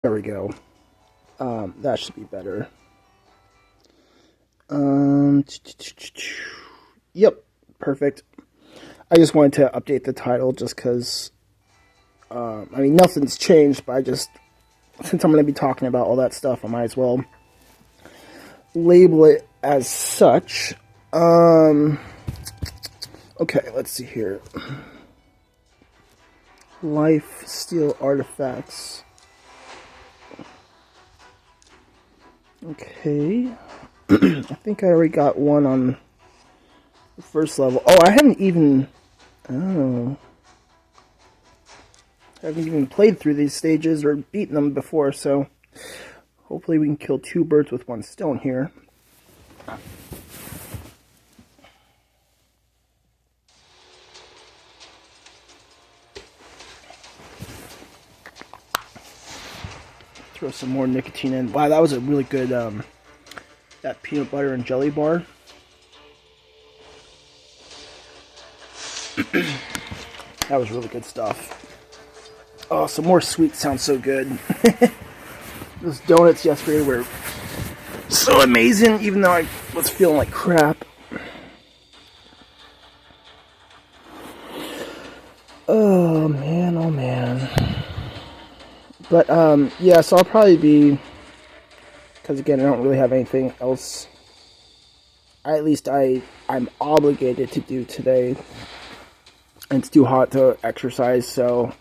There we go. That should be better. Yep, perfect. I just wanted to update the title just because, I mean, nothing's changed, but since I'm going to be talking about all that stuff, I might as well label it as such. Okay, let's see here. Life Steal Artifacts. Okay. I think I already got one on the first level. Oh, I haven't even... Oh. I haven't even played through these stages or beaten them before, so... Hopefully we can kill two birds with one stone here. Throw some more nicotine in. Wow, that was a really good, that peanut butter and jelly bar. That was really good stuff. Oh, some more sweets sounds so good. Those donuts yesterday were so amazing, even though I was feeling like crap. Oh man, oh man. But, yeah, so I'll probably be, because again, I don't really have anything else, I'm obligated to do today. And it's too hot to exercise, so,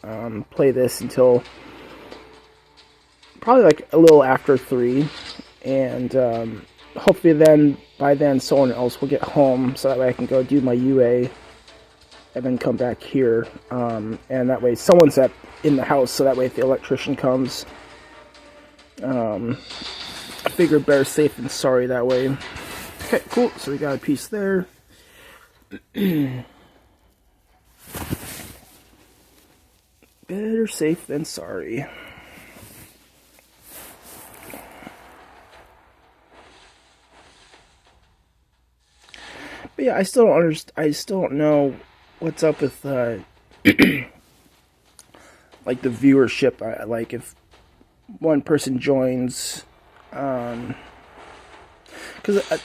play this until probably like a little after 3, and, hopefully by then, someone else will get home, so that way I can go do my UA, and then come back here, and that way someone's in the house, so that way if the electrician comes, I figure better safe than sorry that way. Okay, cool, so we got a piece there. Better safe than sorry. But yeah, I still don't know what's up with like the viewership. Like if one person joins, because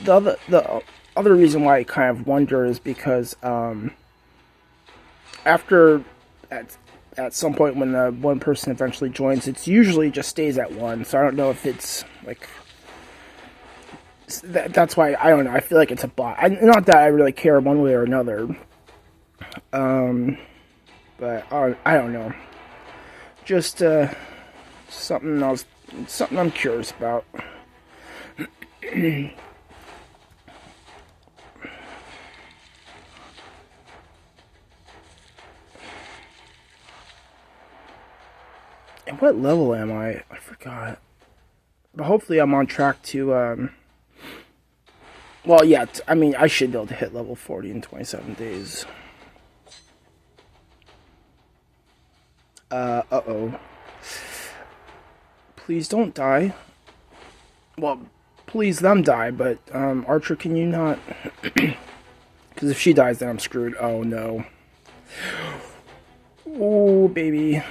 the other reason why I kind of wonder is because after at some point when the one person eventually joins, it's usually just stays at 1. So I don't know if it's like that's why I don't know. I feel like it's a bot. Not that I really care one way or another. But I don't know. Just something I'm curious about. And what level am I? I forgot. But hopefully I'm on track to, well, yeah, I mean, I should be able to hit level 40 in 27 days. Uh-oh. Please don't die. Well, please them die, but, Archer, can you not? Because if she dies, then I'm screwed. Oh, no. Oh, baby.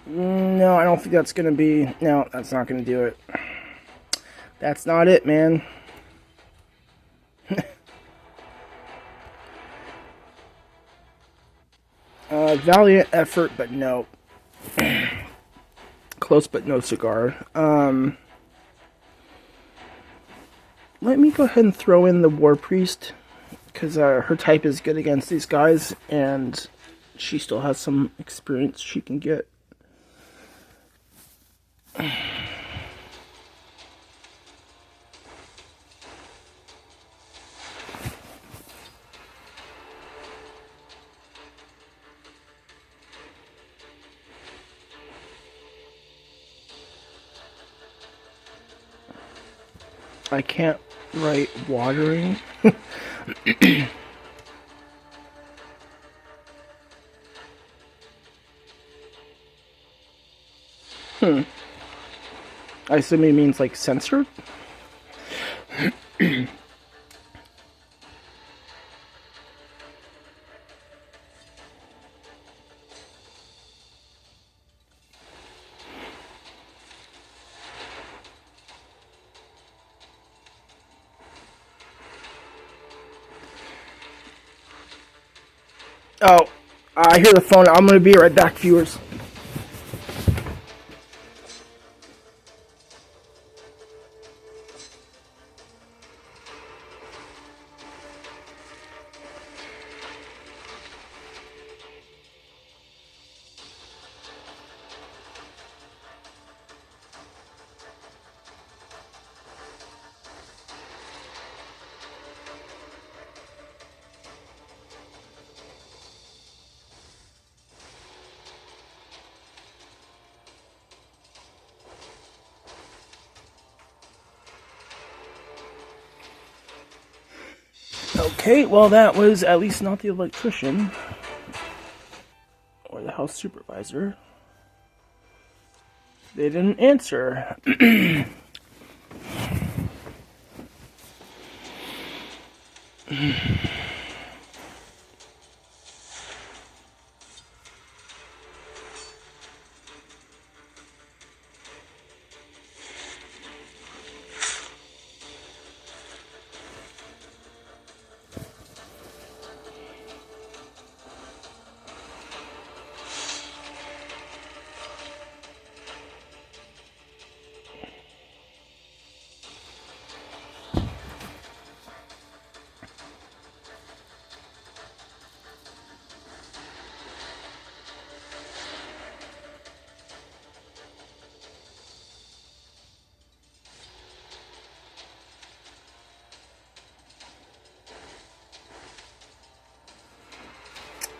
No, I don't think that's gonna be... No, that's not gonna do it. That's not it, man. Valiant effort, but no. Close, but no cigar. Let me go ahead and throw in the War Priest, because her type is good against these guys, and she still has some experience she can get. I can't write watering. I assume it means like censored. Oh, I hear the phone. I'm gonna be right back, viewers. Okay, well, that was at least not the electrician or the house supervisor. They didn't answer.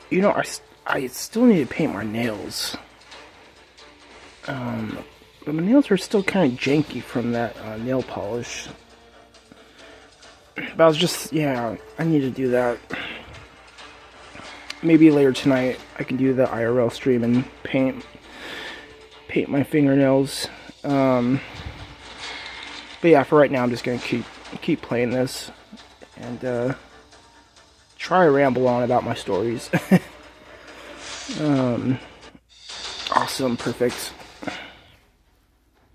You know, I still need to paint my nails. But my nails are still kind of janky from that nail polish. But I was just, yeah, I need to do that. Maybe later tonight I can do the IRL stream and paint my fingernails. But yeah, for right now I'm just gonna keep playing this and try to ramble on about my stories. Awesome, perfect.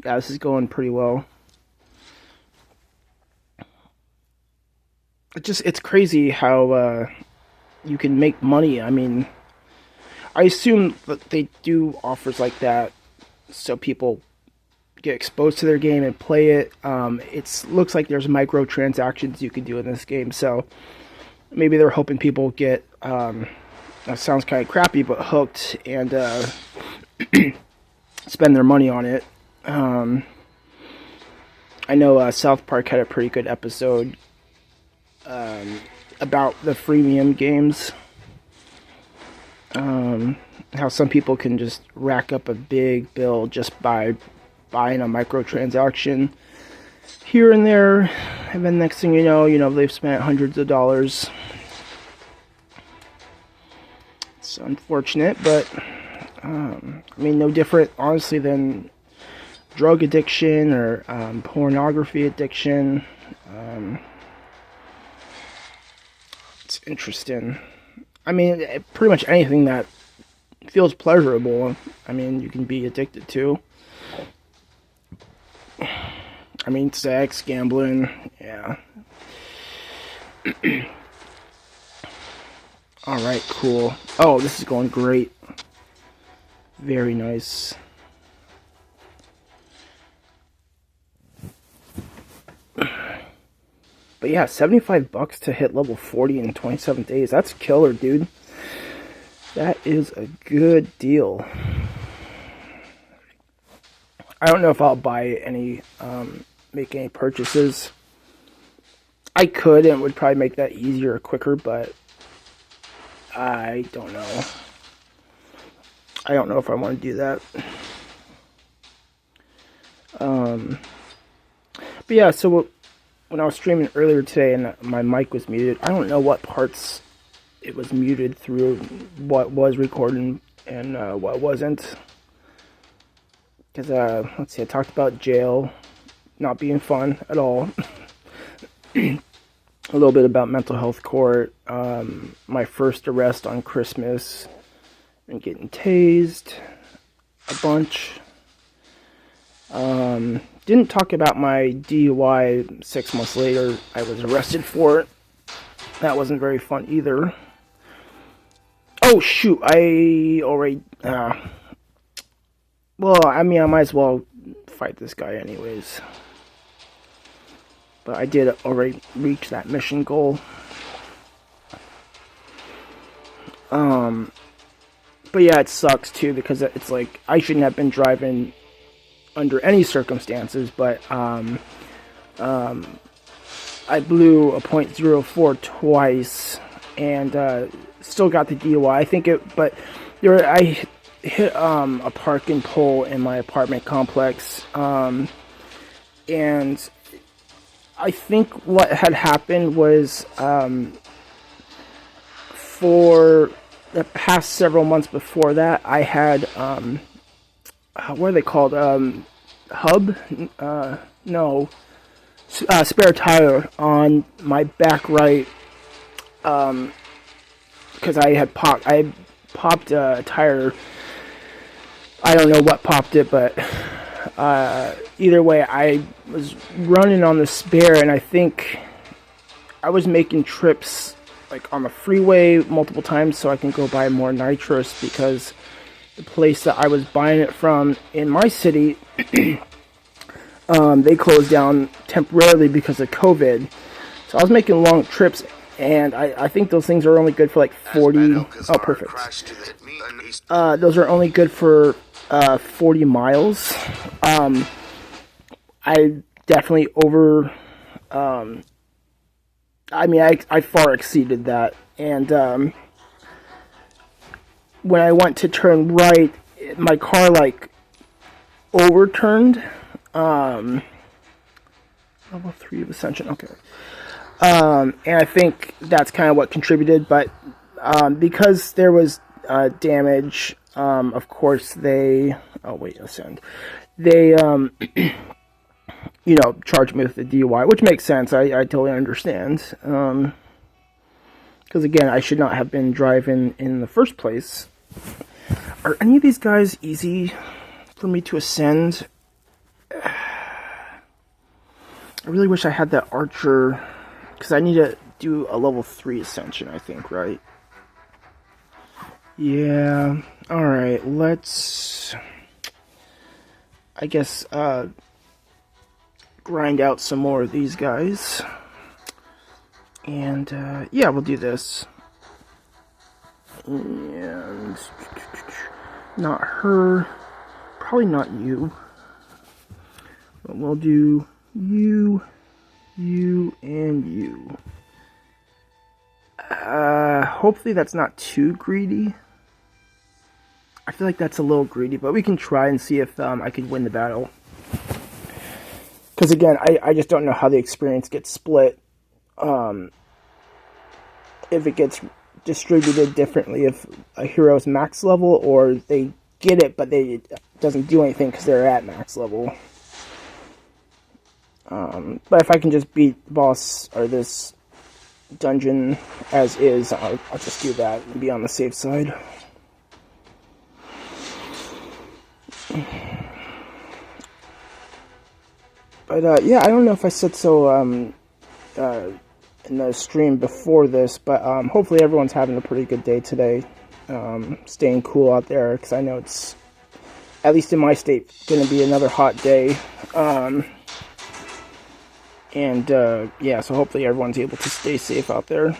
Yeah, this is going pretty well. It's crazy how you can make money. I mean, I assume that they do offers like that so people get exposed to their game and play it. It looks like there's microtransactions you can do in this game, so maybe they're hoping people get, that sounds kind of crappy, but hooked and spend their money on it. I know South Park had a pretty good episode about the freemium games. How some people can just rack up a big bill just by buying a microtransaction here and there, and then next thing you know they've spent hundreds of dollars. It's unfortunate, but I mean, no different, honestly, than drug addiction or pornography addiction. It's interesting. I mean, pretty much anything that feels pleasurable, I mean, you can be addicted to. I mean, sex, gambling, yeah. Alright, cool. Oh, this is going great. Very nice. But yeah, $75 to hit level 40 in 27 days. That's killer, dude. That is a good deal. I don't know if I'll buy any, make any purchases. I could, and it would probably make that easier or quicker, but I don't know. I don't know if I want to do that. But yeah, so when I was streaming earlier today and my mic was muted, I don't know what parts it was muted through, what was recorded and what wasn't. Because, let's see, I talked about jail not being fun at all. A little bit about mental health court, my first arrest on Christmas, and getting tased a bunch. Didn't talk about my DUI 6 months later. I was arrested for it. That wasn't very fun either. Oh shoot! I already. Well, I mean, I might as well fight this guy anyways. But I did already reach that mission goal. But yeah, it sucks too because it's like I shouldn't have been driving under any circumstances, but I blew a .04 twice and still got the DUI. I think but I hit a parking pole in my apartment complex, and I think what had happened was for the past several months before that, I had what are they called? Hub? No. Spare tire on my back right, because I popped a tire. I don't know what popped it, but either way, I was running on the spare, and I think I was making trips like on the freeway multiple times so I can go buy more nitrous, because the place that I was buying it from in my city, they closed down temporarily because of COVID. So I was making long trips, and I think those things are only good for like 40. Oh, perfect. Those are only good for 40 miles. I definitely I far exceeded that, and when I went to turn right, my car like overturned. Level 3 of Ascension, okay. And I think that's kind of what contributed, but because there was damage, of course they, Ascend. They, charged me with the DUI, which makes sense. I totally understand. Because again, I should not have been driving in the first place. Are any of these guys easy for me to ascend? I really wish I had that archer, because I need to do a level 3 ascension, I think, right? Yeah, alright, let's, I guess, grind out some more of these guys. And, yeah, we'll do this. And, not her, probably not you. But we'll do you, and you. Hopefully that's not too greedy. I feel like that's a little greedy, but we can try and see if I can win the battle. Because again, I just don't know how the experience gets split. If it gets distributed differently, if a hero's max level, or they get it, but it doesn't do anything because they're at max level. But if I can just beat the boss or this dungeon as is, I'll just do that and be on the safe side. But yeah, I don't know if I said so in the stream before this, but hopefully everyone's having a pretty good day today. Staying cool out there, because I know it's, at least in my state, going to be another hot day. Yeah, so hopefully everyone's able to stay safe out there.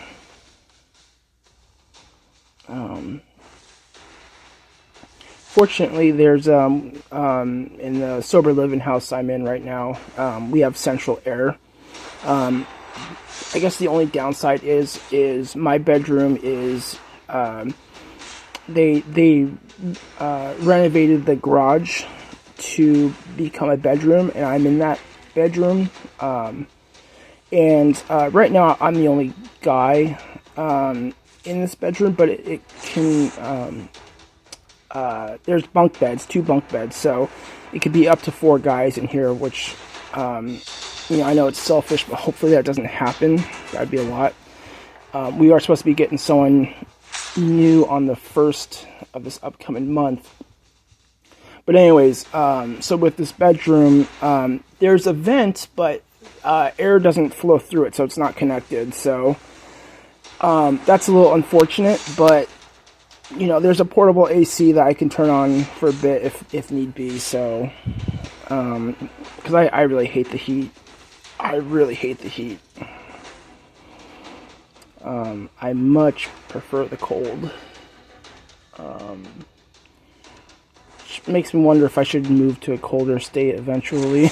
Fortunately, there's in the sober living house I'm in right now, we have central air. I guess the only downside is my bedroom is they renovated the garage to become a bedroom, and I'm in that bedroom. And right now I'm the only guy in this bedroom, but it can there's bunk beds, 2 bunk beds, so it could be up to 4 guys in here, which I know it's selfish, but hopefully that doesn't happen. That'd be a lot. We are supposed to be getting someone new on the 1st of this upcoming month. But anyways, so with this bedroom, there's a vent, but air doesn't flow through it, so it's not connected. So that's a little unfortunate, but you know, there's a portable AC that I can turn on for a bit if need be. So, because I really hate the heat. I really hate the heat. I much prefer the cold. Which makes me wonder if I should move to a colder state eventually.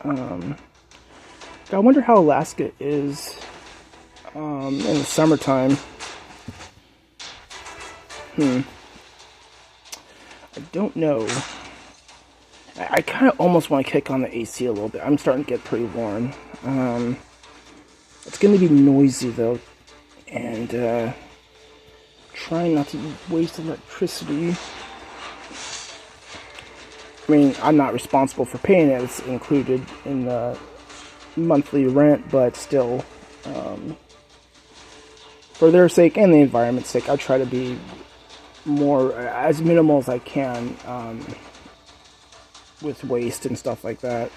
I wonder how Alaska is in the summertime. I don't know. I kind of almost want to kick on the AC a little bit. I'm starting to get pretty warm. It's going to be noisy though, and trying not to waste electricity. I mean, I'm not responsible for paying it. It's included in the monthly rent, but still, for their sake and the environment's sake, I try to be more, as minimal as I can, with waste and stuff like that.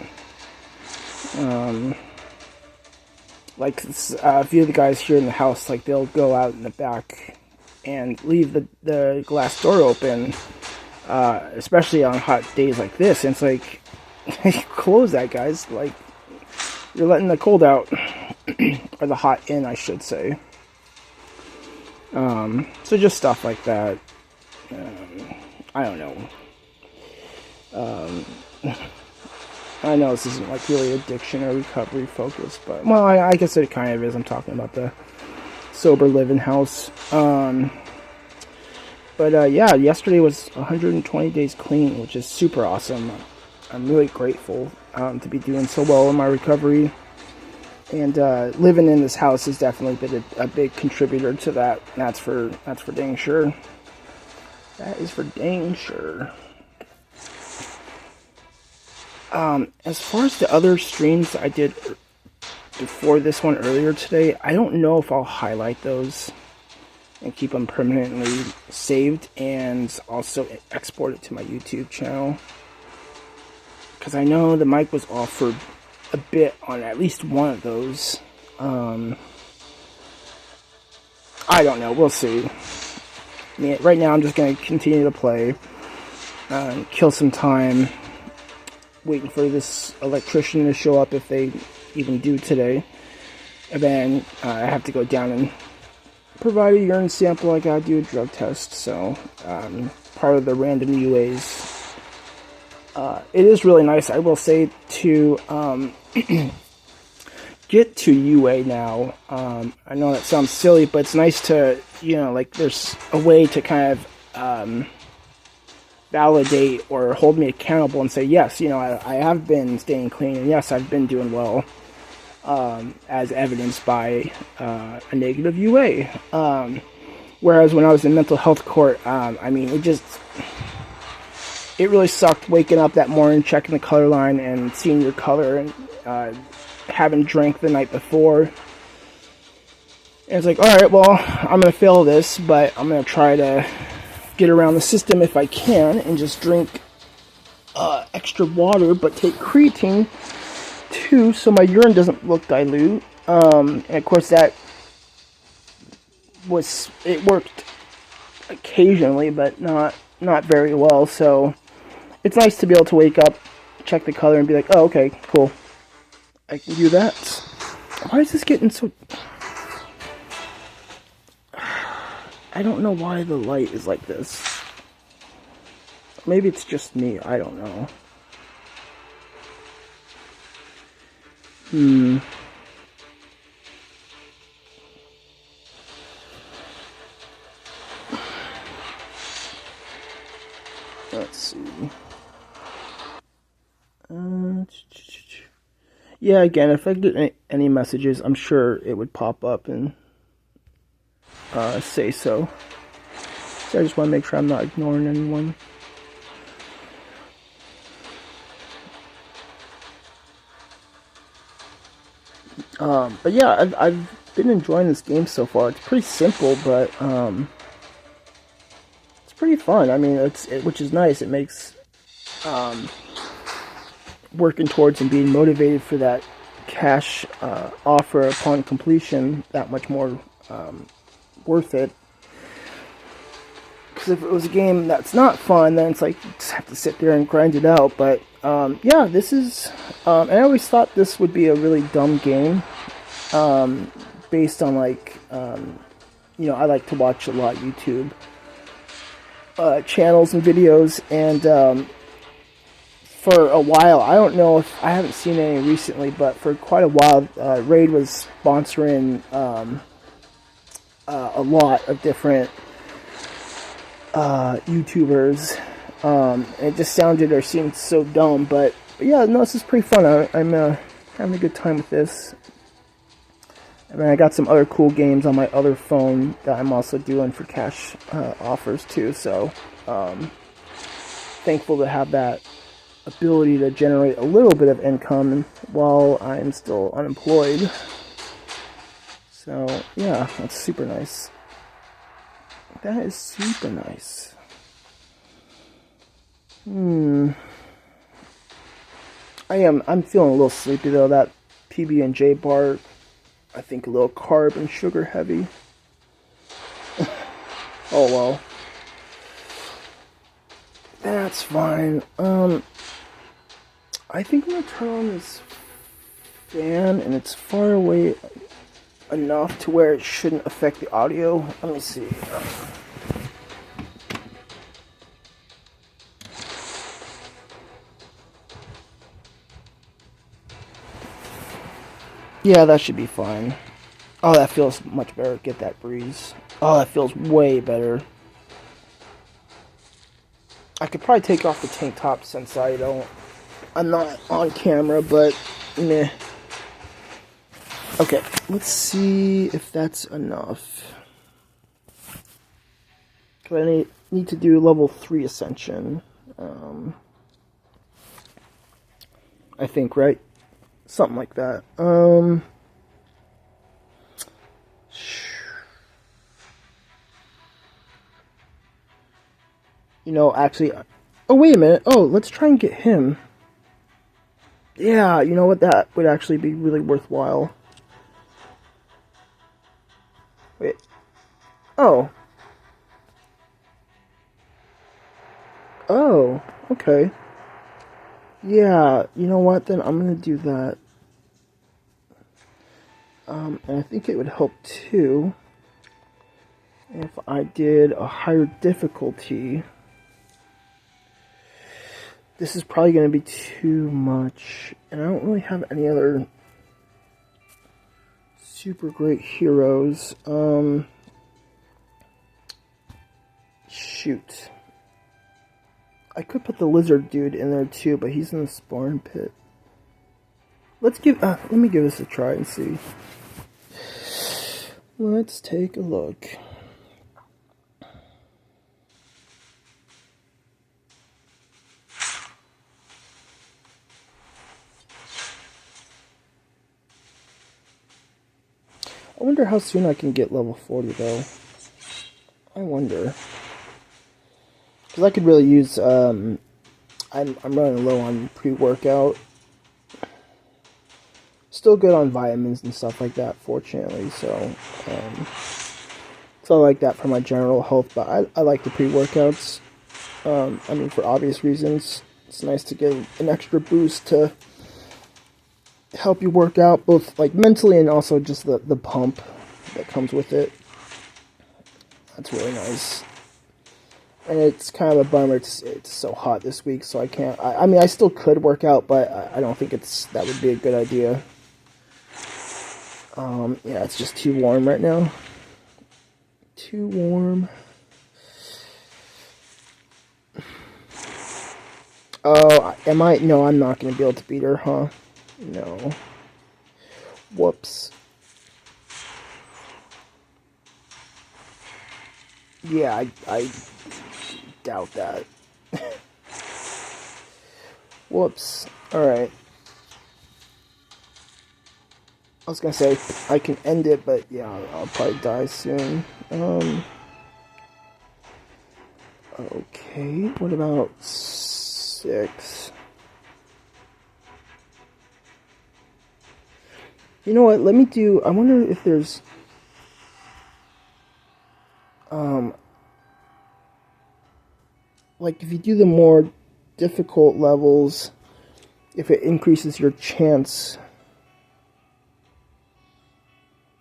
Like, a few of the guys here in the house, like, they'll go out in the back and leave the glass door open, especially on hot days like this. And it's like, close that, guys. Like, you're letting the cold out, or the hot in, I should say. So just stuff like that. I don't know. I know this isn't like really addiction or recovery focused, but well, I guess it kind of is. I'm talking about the sober living house. But yeah, yesterday was 120 days clean, which is super awesome. I'm really grateful to be doing so well in my recovery, and living in this house has definitely been a big contributor to that. That's for dang sure. That is for dang sure. As far as the other streams I did before this one earlier today, I don't know if I'll highlight those and keep them permanently saved and also export it to my YouTube channel. Because I know the mic was off for a bit on at least one of those. I don't know, we'll see. I mean, right now I'm just going to continue to play, kill some time, waiting for this electrician to show up if they even do today. And then I have to go down and provide a urine sample. I gotta do a drug test, so part of the random UAs. It is really nice, I will say, to get to UA now. I know that sounds silly, but it's nice to, you know, like there's a way to kind of validate or hold me accountable and say, yes, you know, I have been staying clean, and yes, I've been doing well, as evidenced by a negative UA. Whereas when I was in mental health court, I mean, it really sucked waking up that morning, checking the color line and seeing your color, and having drank the night before. And it's like, alright, well, I'm going to fail this, but I'm going to try to get around the system if I can, and just drink extra water, but take creatine too, so my urine doesn't look dilute. And of course it worked occasionally, but not very well. So it's nice to be able to wake up, check the color, and be like, oh, okay, cool, I can do that. Why is this getting so... I don't know why the light is like this. Maybe it's just me, I don't know. Let's see. Yeah, again, if I get any messages, I'm sure it would pop up and say so. So I just want to make sure I'm not ignoring anyone. But yeah, I've been enjoying this game so far. It's pretty simple, but it's pretty fun. I mean, which is nice. It makes working towards and being motivated for that cash offer upon completion that much more worth it. Because if it was a game that's not fun, then it's like you just have to sit there and grind it out. But yeah, this is. And I always thought this would be a really dumb game, based on like, I like to watch a lot of YouTube channels and videos, and for a while, I don't know if I haven't seen any recently, but for quite a while, Raid was sponsoring a lot of different YouTubers. It just sounded or seemed so dumb, but yeah, no, this is pretty fun. I'm having a good time with this. I mean, I got some other cool games on my other phone that I'm also doing for cash offers too, so thankful to have that ability to generate a little bit of income while I'm still unemployed. So yeah, that's super nice. That is super nice. I'm feeling a little sleepy though. That PB&J bar, I think a little carb and sugar heavy. Oh well. That's fine. I think I'm gonna turn on this fan, and it's far away enough to where it shouldn't affect the audio. Let me see. Yeah, that should be fine. Oh, that feels much better. Get that breeze. Oh, that feels way better. I could probably take off the tank top since I'm not on camera, but meh. Okay, let's see if that's enough. Cause I need to do level 3 ascension. I think, right? Something like that. Actually, oh wait a minute. Oh, let's try and get him. Yeah, you know what? That would actually be really worthwhile. Wait. Oh. Oh, okay. Yeah, you know what? Then I'm gonna do that. And I think it would help too if I did a higher difficulty. This is probably going to be too much, and I don't really have any other super great heroes. Shoot. I could put the lizard dude in there too, but he's in the spawn pit. Let me give this a try and see. Let's take a look. I wonder how soon I can get level 40 though. I wonder. Because I could really use, I'm running low on pre-workout. Still good on vitamins and stuff like that, fortunately, so I like that for my general health, but I like the pre-workouts. I mean, for obvious reasons. It's nice to get an extra boost to help you work out, both like mentally and also just the pump that comes with it. That's really nice. And it's kind of a bummer, it's so hot this week, so I can't, I mean, I still could work out, but I don't think that would be a good idea. Yeah, it's just too warm right now. Too warm. Oh, am I? No, I'm not going to be able to beat her, huh? No. Whoops. Yeah, I doubt that. Whoops. Alright. I was gonna say, I can end it, but yeah, I'll probably die soon. Okay, what about 6? You know what, I wonder if there's, like, if you do the more difficult levels, if it increases your chance,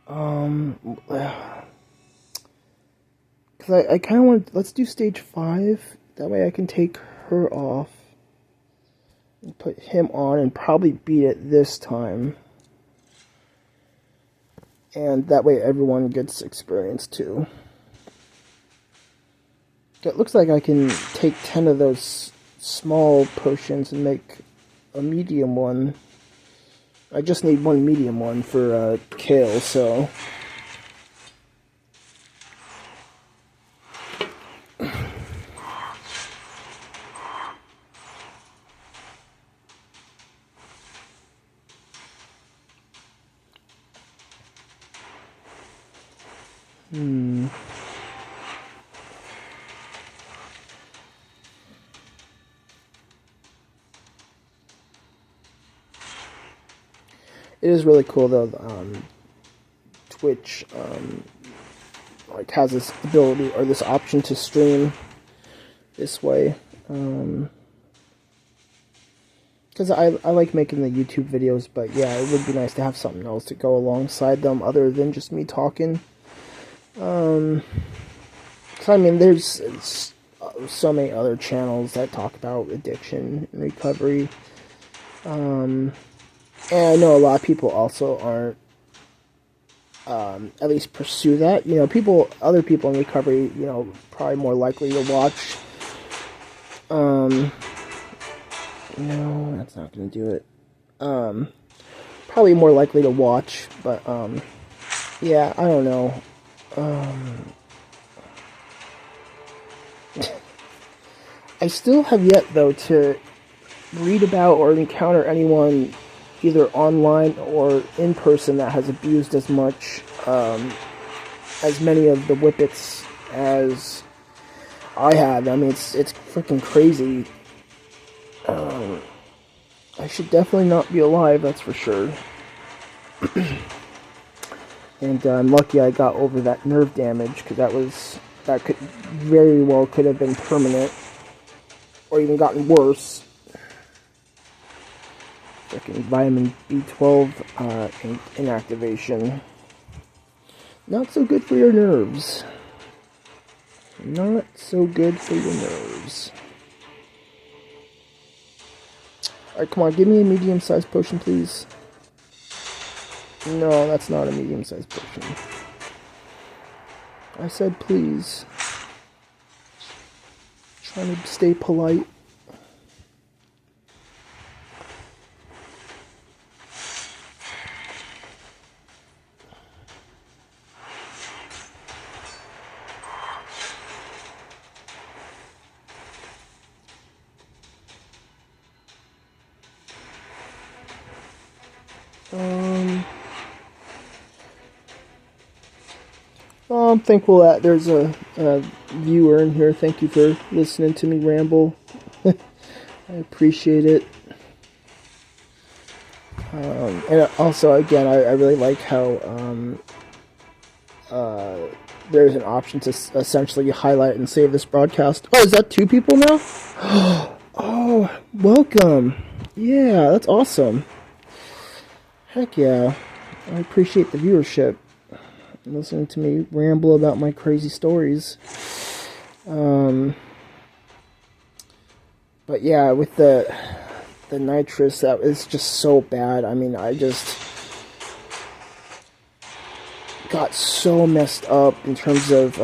because I kind of want, let's do stage 5, that way I can take her off, and put him on, and probably beat it this time, and that way everyone gets experience too. It looks like I can take 10 of those small potions and make a medium one. I just need one medium one for Kale, so... It is really cool though. Twitch like has this ability or this option to stream this way. Because I like making the YouTube videos, but yeah, it would be nice to have something else to go alongside them other than just me talking. So I mean, there's so many other channels that talk about addiction and recovery. And I know a lot of people also aren't, at least pursue that. You know, other people in recovery, you know, probably more likely to watch. No, that's not going to do it. Probably more likely to watch, but, yeah, I don't know. I still have yet, though, to read about or encounter anyone either online or in person that has abused as much, as many of the whippets as I have. I mean, it's freaking crazy. I should definitely not be alive, that's for sure. And I'm lucky I got over that nerve damage, because that could very well could have been permanent, or even gotten worse. Freaking vitamin B12 inactivation. Not so good for your nerves. Not so good for your nerves. Alright, come on, give me a medium-sized potion, please. No, that's not a medium-sized potion. I said please. Trying to stay polite. I'm thankful that there's a viewer in here. Thank you for listening to me ramble. I appreciate it. And also, again, I really like how there's an option to essentially highlight and save this broadcast. Oh, is that 2 people now? Oh, welcome. Yeah, that's awesome. Heck yeah. I appreciate the viewership. Listening to me ramble about my crazy stories. But yeah, with the nitrous, that is just so bad. I mean, I just got so messed up in terms of,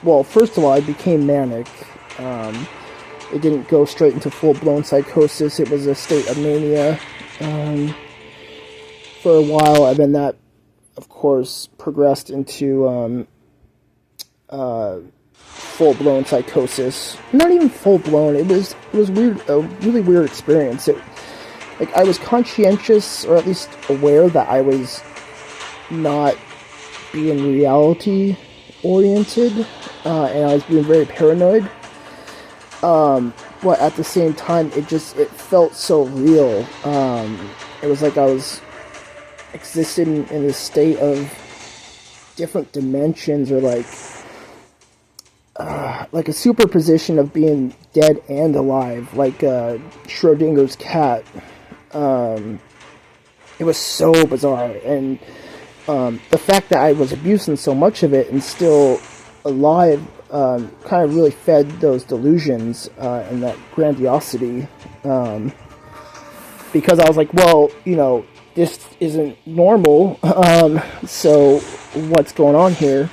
well, first of all, I became manic. It didn't go straight into full-blown psychosis. It was a state of mania for a while, and then that, of course, progressed into full-blown psychosis. Not even full-blown. It was weird, a really weird experience. Like, I was conscientious, or at least aware that I was not being reality oriented, and I was being very paranoid. But at the same time, it felt so real. It was like I was existing in a state of different dimensions, or like like a superposition of being dead and alive, like Schrodinger's cat. It was so bizarre, and the fact that I was abusing so much of it and still alive kind of really fed those delusions and that grandiosity, because I was like, well, this isn't normal, so what's going on here?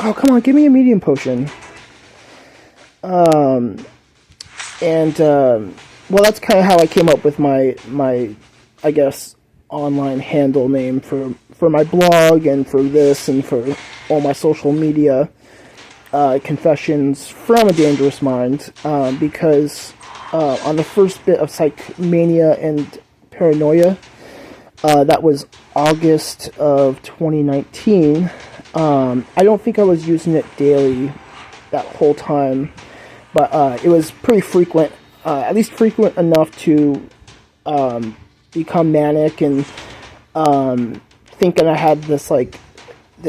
Oh, come on, give me a medium potion. Well, that's kind of how I came up with my I guess, online handle name for my blog and for this and for all my social media, Confessions from a Dangerous Mind, because on the first bit of Psychmania and Paranoia, that was August of 2019, I don't think I was using it daily that whole time, but it was pretty frequent, at least frequent enough to become manic and thinking I had this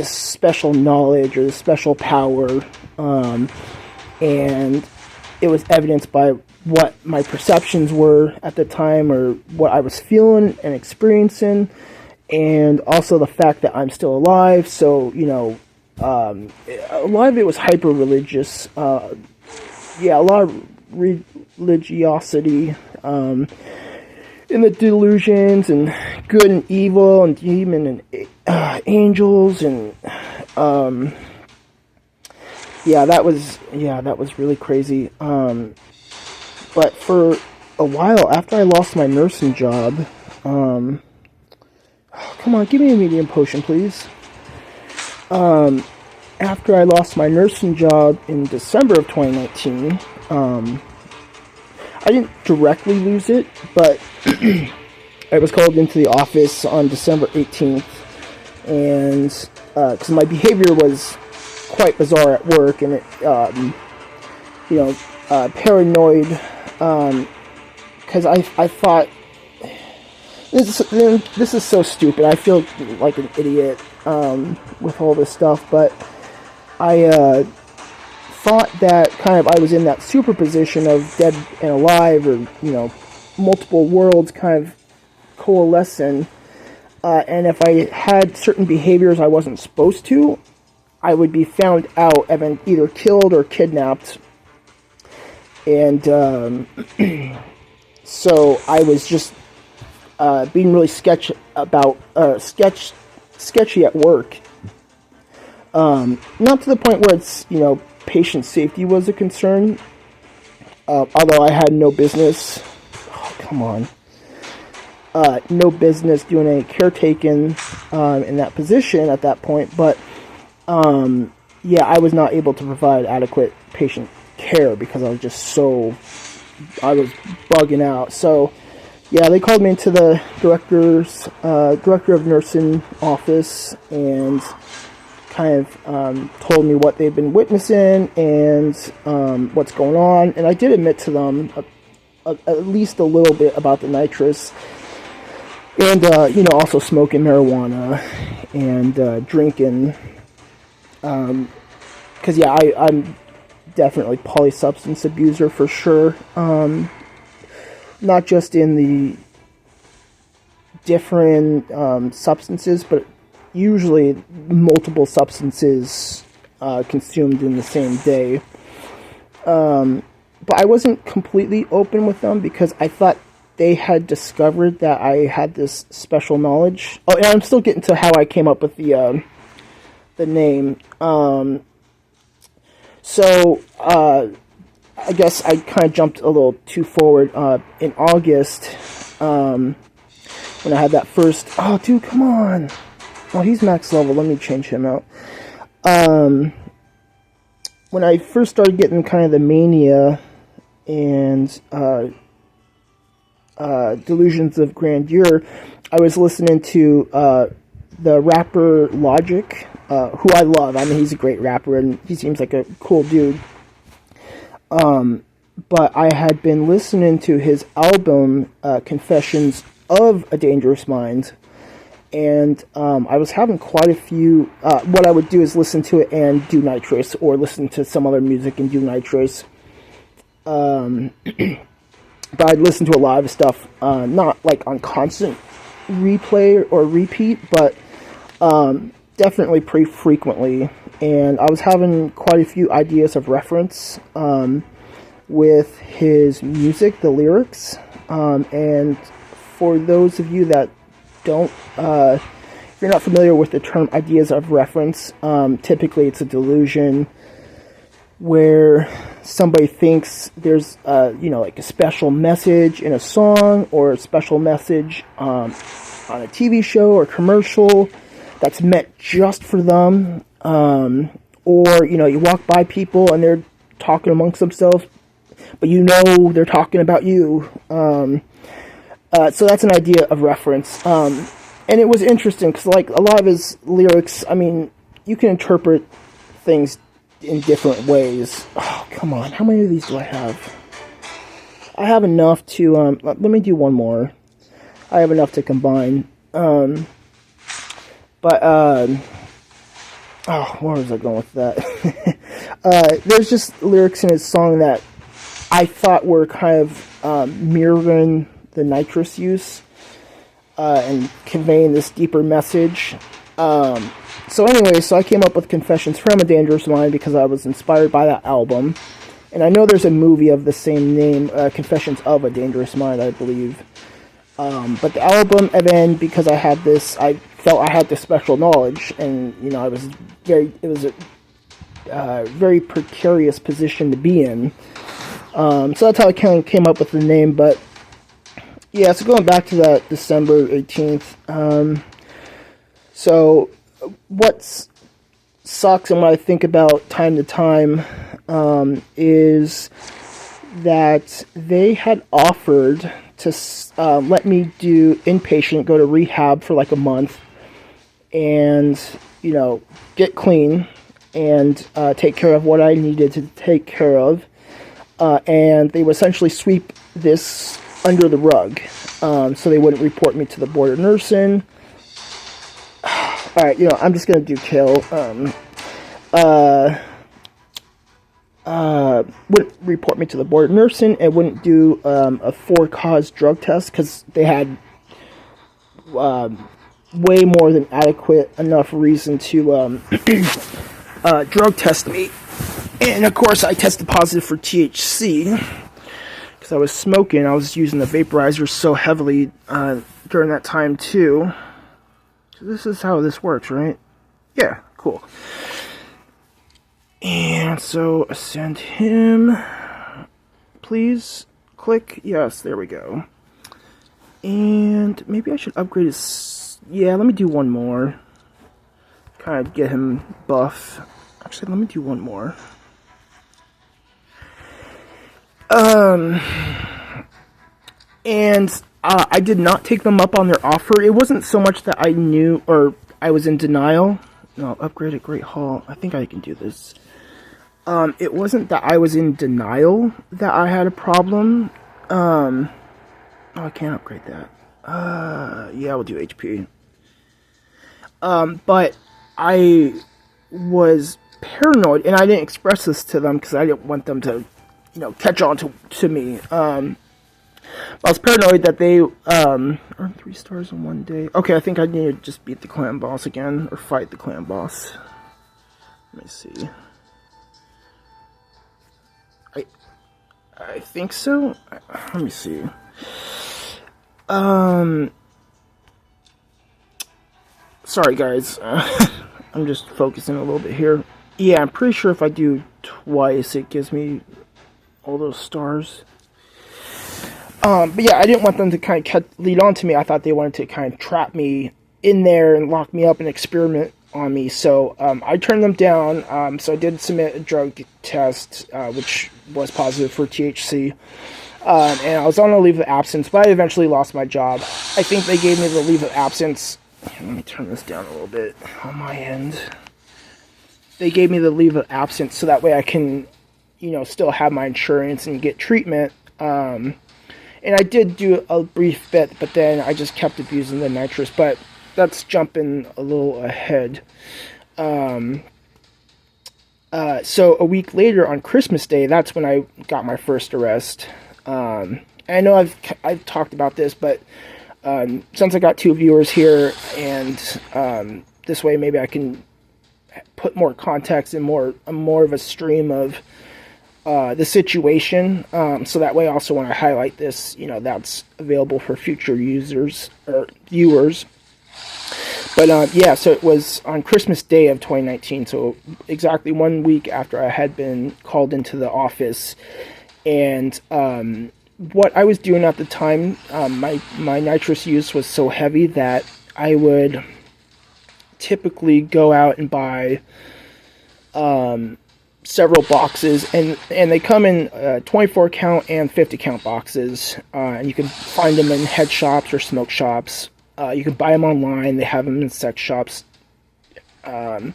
special knowledge or this special power, and it was evidenced by what my perceptions were at the time or what I was feeling and experiencing, and also the fact that I'm still alive. So a lot of it was hyper religious. A lot of religiosity in the delusions and good and evil and demon and angels and that was really crazy. But for a while after I lost my nursing job, come on, give me a medium potion, please. After I lost my nursing job in December of 2019, I didn't directly lose it, but I was called into the office on December 18th, and because my behavior was quite bizarre at work, and it, paranoid, because I thought, this is so stupid, I feel like an idiot with all this stuff, but I thought that kind of I was in that superposition of dead and alive, or multiple worlds kind of coalescing, and if I had certain behaviors I wasn't supposed to, I would be found out and then either killed or kidnapped. And so I was just being really sketchy at work, not to the point where it's patient safety was a concern, although I had no business, no business doing any caretaking in that position at that point, but I was not able to provide adequate patient care because I was bugging out. So they called me into the director of nursing office and kind of told me what they've been witnessing and what's going on, and I did admit to them at least a little bit about the nitrous, and also smoking marijuana and drinking, because I'm definitely polysubstance abuser for sure, not just in the different substances, but usually multiple substances consumed in the same day. But I wasn't completely open with them because I thought they had discovered that I had this special knowledge. Oh, and I'm still getting to how I came up with the name. So I guess I kind of jumped a little too forward. In August, when I had that first... Oh, dude, come on! Oh, he's max level. Let me change him out. When I first started getting kind of the mania and delusions of grandeur, I was listening to the rapper Logic, who I love. I mean, he's a great rapper, and he seems like a cool dude. But I had been listening to his album, Confessions of a Dangerous Mind, and I was having quite a few. What I would do is listen to it and do nitrous, or listen to some other music and do nitrous. But I'd listen to a lot of stuff, not like on constant replay or repeat, but definitely pretty frequently. And I was having quite a few ideas of reference with his music, the lyrics. And for those of you that don't, if you're not familiar with the term ideas of reference, typically it's a delusion where somebody thinks there's, like a special message in a song, or a special message on a TV show or commercial that's meant just for them. Or, you walk by people and they're talking amongst themselves, but they're talking about you. So that's an idea of reference. And it was interesting because, like, a lot of his lyrics, I mean, you can interpret things in different ways. Oh, come on. How many of these do I have? I have enough to, let me do one more. I have enough to combine. Where was I going with that? There's just lyrics in his song that I thought were kind of mirroring the nitrous use and conveying this deeper message. So I came up with Confessions from a Dangerous Mind because I was inspired by that album. And I know there's a movie of the same name, Confessions of a Dangerous Mind, I believe. But the album, and then because I felt I had this special knowledge, and it was a very precarious position to be in. So that's how I kind of came up with the name. But yeah, so going back to that December 18th. So what sucks, and what I think about time to time, is that they had offered to let me do inpatient, go to rehab for like a month, and get clean and take care of what I needed to take care of, and they would essentially sweep this under the rug, so they wouldn't report me to the board of nursing. Alright, I'm just gonna do kill. Wouldn't report me to the board of nursing, and wouldn't do a for-cause drug test, because they had way more than adequate enough reason to drug test me. And of course I tested positive for THC, because I was smoking. I was using the vaporizer so heavily during that time too. So this is how this works, right? Yeah, cool. And so send him, please. Click. Yes, there we go. And maybe I should upgrade his... Yeah, let me do one more. Kind of get him buff. Actually, let me do one more. And I did not take them up on their offer. It wasn't so much that I knew, or I was in denial. No, upgrade at Great Hall. I think I can do this. It wasn't that I was in denial that I had a problem. Oh, I can't upgrade that. Yeah, we'll do HP. But I was paranoid, and I didn't express this to them because I didn't want them to, catch on to me. I was paranoid that they earned 3 stars in one day. Okay, I think I need to just beat the clan boss again, or fight the clan boss. Let me see. I think so. Let me see. Sorry guys. I'm just focusing a little bit here. Yeah, I'm pretty sure if I do twice, it gives me all those stars. But yeah, I didn't want them to kind of lead on to me. I thought they wanted to kind of trap me in there and lock me up and experiment on me. So I turned them down. So I did submit a drug test, which was positive for THC. And I was on a leave of absence, but I eventually lost my job. I think they gave me the leave of absence. Let me turn this down a little bit on my end. They gave me the leave of absence so that way I can, still have my insurance and get treatment. And I did do a brief bit, but then I just kept abusing the nitrous. But that's jumping a little ahead. So a week later on Christmas Day, that's when I got my first arrest. I know I've talked about this, but since I got 2 viewers here, and this way maybe I can put more context and more of a stream of the situation. So that way, also when I highlight this, that's available for future users or viewers. But yeah, so it was on Christmas Day of 2019, so exactly 1 week after I had been called into the office. And what I was doing at the time, my nitrous use was so heavy that I would typically go out and buy several boxes, and they come in 24 count and 50 count boxes, and you can find them in head shops or smoke shops. You can buy them online. They have them in sex shops. So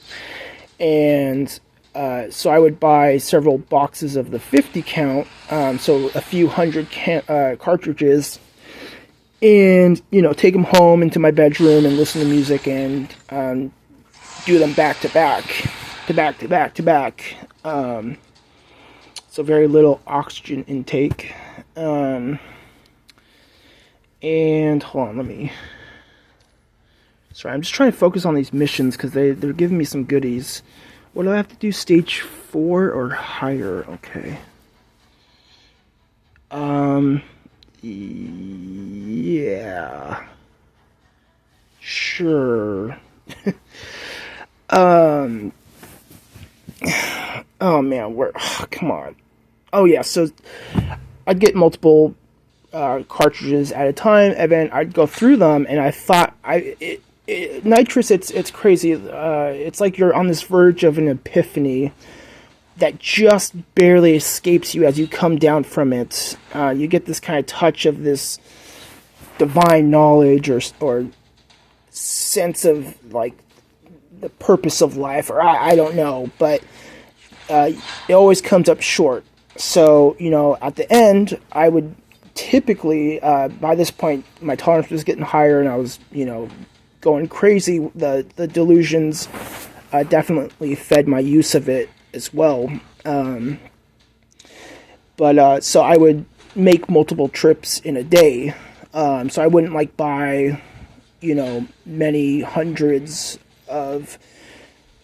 I would buy several boxes of the 50 count, so a few hundred cartridges, and, take them home into my bedroom and listen to music and do them back to back. So very little oxygen intake. And hold on, sorry, I'm just trying to focus on these missions because they're giving me some goodies. What do I have to do? Stage 4 or higher? Okay. Yeah. Sure. Oh man, come on. Oh yeah, so I'd get multiple cartridges at a time, and then I'd go through them, and I thought nitrous, it's crazy. It's like you're on this verge of an epiphany that just barely escapes you as you come down from it. You get this kind of touch of this divine knowledge or sense of like the purpose of life, or I don't know, but it always comes up short. So, at the end, I would typically, by this point, my tolerance was getting higher, and I was, going crazy. The delusions definitely fed my use of it as well. But so I would make multiple trips in a day. So I wouldn't buy, many hundreds of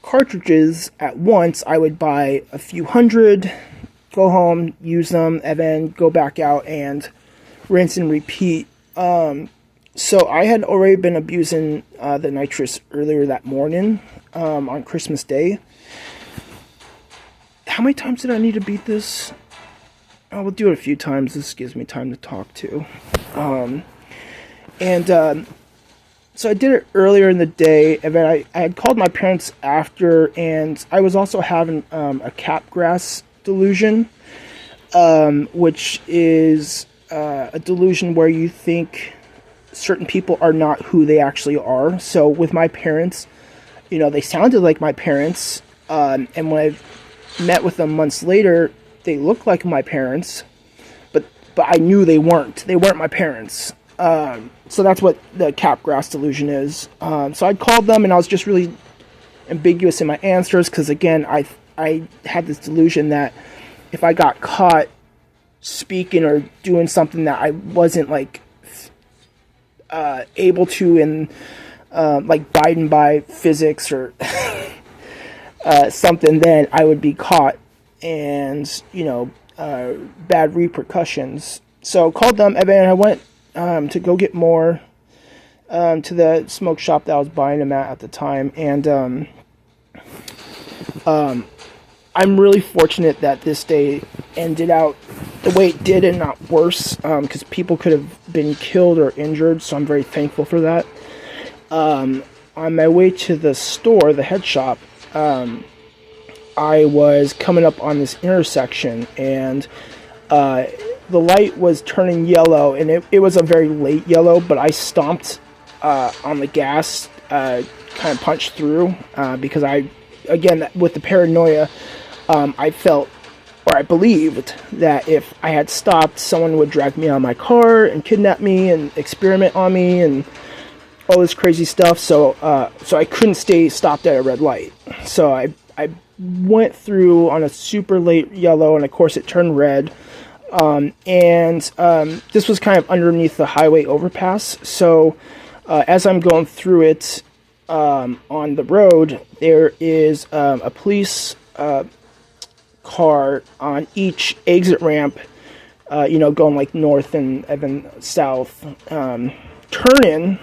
cartridges at once. I would buy a few hundred, go home, use them, and then go back out and rinse and repeat. So I had already been abusing the nitrous earlier that morning on Christmas Day. How many times did I need to beat this? I will do it a few times. This gives me time to talk too. So I did it earlier in the day, and then I had called my parents after, and I was also having a capgras delusion, which is a delusion where you think certain people are not who they actually are. So with my parents, they sounded like my parents, and when I met with them months later, they looked like my parents, but I knew they weren't. They weren't my parents. So that's what the capgras delusion is. So I called them, and I was just really ambiguous in my answers, because again, I had this delusion that if I got caught speaking or doing something that I wasn't able to in abiding by physics or something, then I would be caught, and bad repercussions. So called them, and then I went to go get more to the smoke shop that I was buying them at the time, and I'm really fortunate that this day ended out the way it did and not worse, because people could have been killed or injured, so I'm very thankful for that. On my way to the store, the head shop, I was coming up on this intersection, and the light was turning yellow, and it was a very late yellow, but I stomped on the gas, kind of punched through, because again, with the paranoia, I felt, or I believed, that if I had stopped, someone would drag me out of my car and kidnap me and experiment on me and all this crazy stuff. So I couldn't stay stopped at a red light. So I went through on a super late yellow, and of course it turned red. This was kind of underneath the highway overpass. So as I'm going through it on the road, there is a police car on each exit ramp, going like north and then south, turning,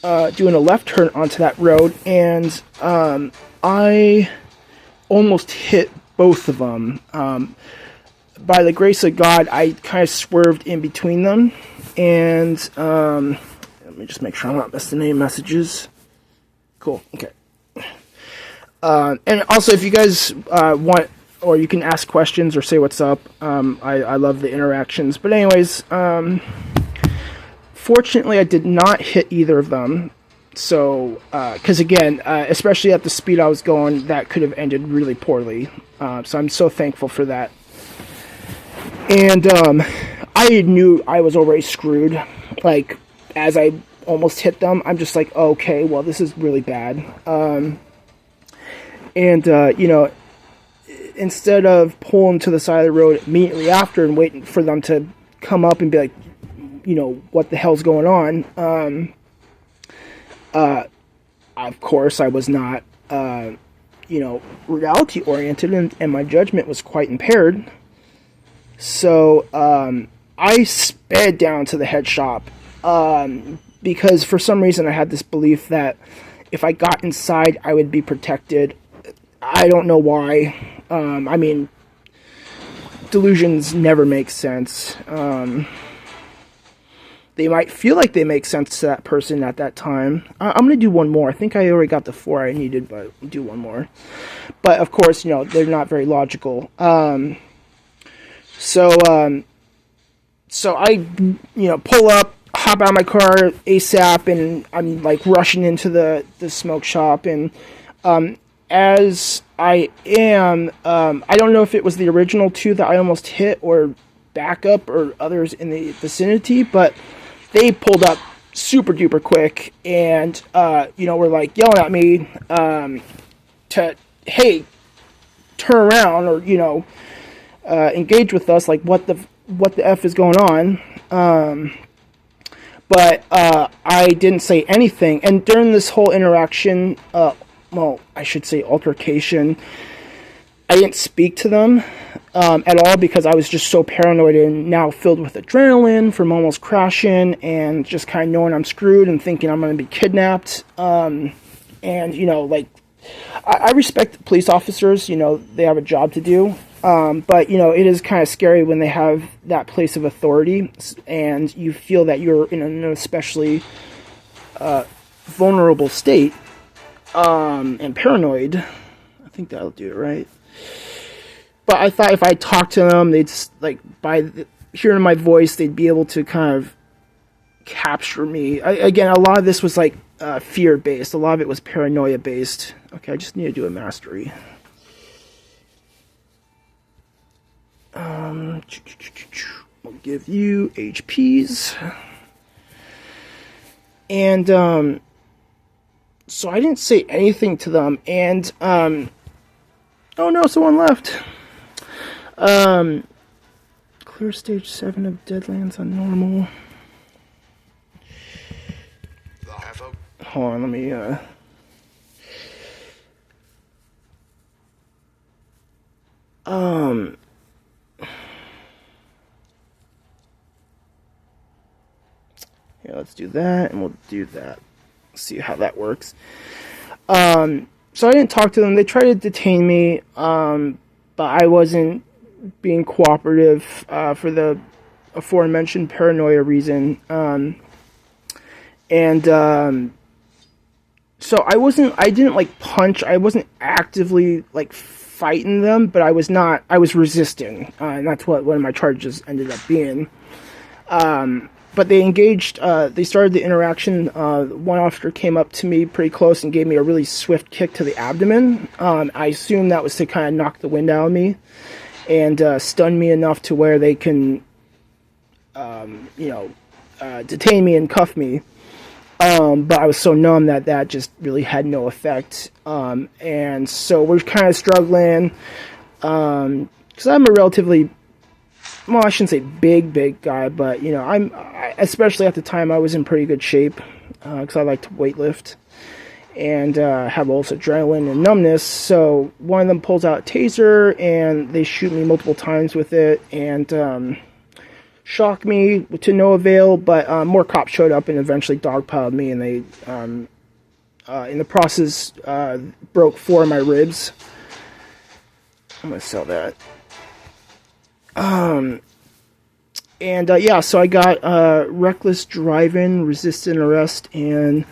doing a left turn onto that road, and I almost hit both of them. By the grace of God, I kind of swerved in between them, and let me just make sure I'm not missing any messages. Cool, okay. And also, if you guys want, or you can ask questions or say what's up, I love the interactions. But anyways, fortunately, I did not hit either of them. So, because again, especially at the speed I was going, that could have ended really poorly. So I'm so thankful for that. And I knew I was already screwed. Like, as I almost hit them, I'm just like, okay, well, this is really bad. Instead of pulling to the side of the road immediately after and waiting for them to come up and be like, what the hell's going on? Of course, I was not, reality oriented, and my judgment was quite impaired. So, I sped down to the head shop, because for some reason I had this belief that if I got inside, I would be protected. I don't know why. Delusions never make sense. They might feel like they make sense to that person at that time. I'm going to do one more. I think I already got the 4 I needed, but I'll do one more. But, of course, they're not very logical. So I, pull up, hop out of my car ASAP, and I'm, like, rushing into the smoke shop. And as I am, I don't know if it was the original 2 that I almost hit or backup or others in the vicinity, but they pulled up super duper quick and, were like yelling at me, hey, turn around or, engage with us. Like, what the F is going on? But I didn't say anything. And during this whole interaction, I should say altercation, I didn't speak to them at all because I was just so paranoid and now filled with adrenaline from almost crashing and just kind of knowing I'm screwed and thinking I'm going to be kidnapped. I respect police officers, they have a job to do. But, it is kind of scary when they have that place of authority and you feel that you're in an especially vulnerable state and paranoid. I think that'll do it, right? But I thought if I talked to them, they'd, hearing my voice, they'd be able to kind of capture me. Again, a lot of this was, fear-based. A lot of it was paranoia-based. Okay, I just need to do a mastery. I'll give you HPs. And, so I didn't say anything to them, and, oh no, someone left. Clear stage 7 of Deadlands on normal. Hold on, let me, yeah, let's do that, and we'll do that. See how that works. So I didn't talk to them. They tried to detain me, but I wasn't being cooperative for the aforementioned paranoia reason. So I didn't punch. I wasn't actively fighting them, but I was resisting. And that's what one of my charges ended up being. But they engaged, they started the interaction. One officer came up to me pretty close and gave me a really swift kick to the abdomen. I assume that was to kind of knock the wind out of me and stun me enough to where they can, detain me and cuff me. But I was so numb that just really had no effect. And so we're kind of struggling. Because I'm a relatively, well, I shouldn't say big guy, but especially at the time, I was in pretty good shape because I like to weightlift and have also adrenaline and numbness. So one of them pulls out a taser and they shoot me multiple times with it and shock me to no avail. But more cops showed up and eventually dogpiled me, and they, in the process, broke 4 of my ribs. I'm gonna sell that. So I got reckless driving, resisting arrest, and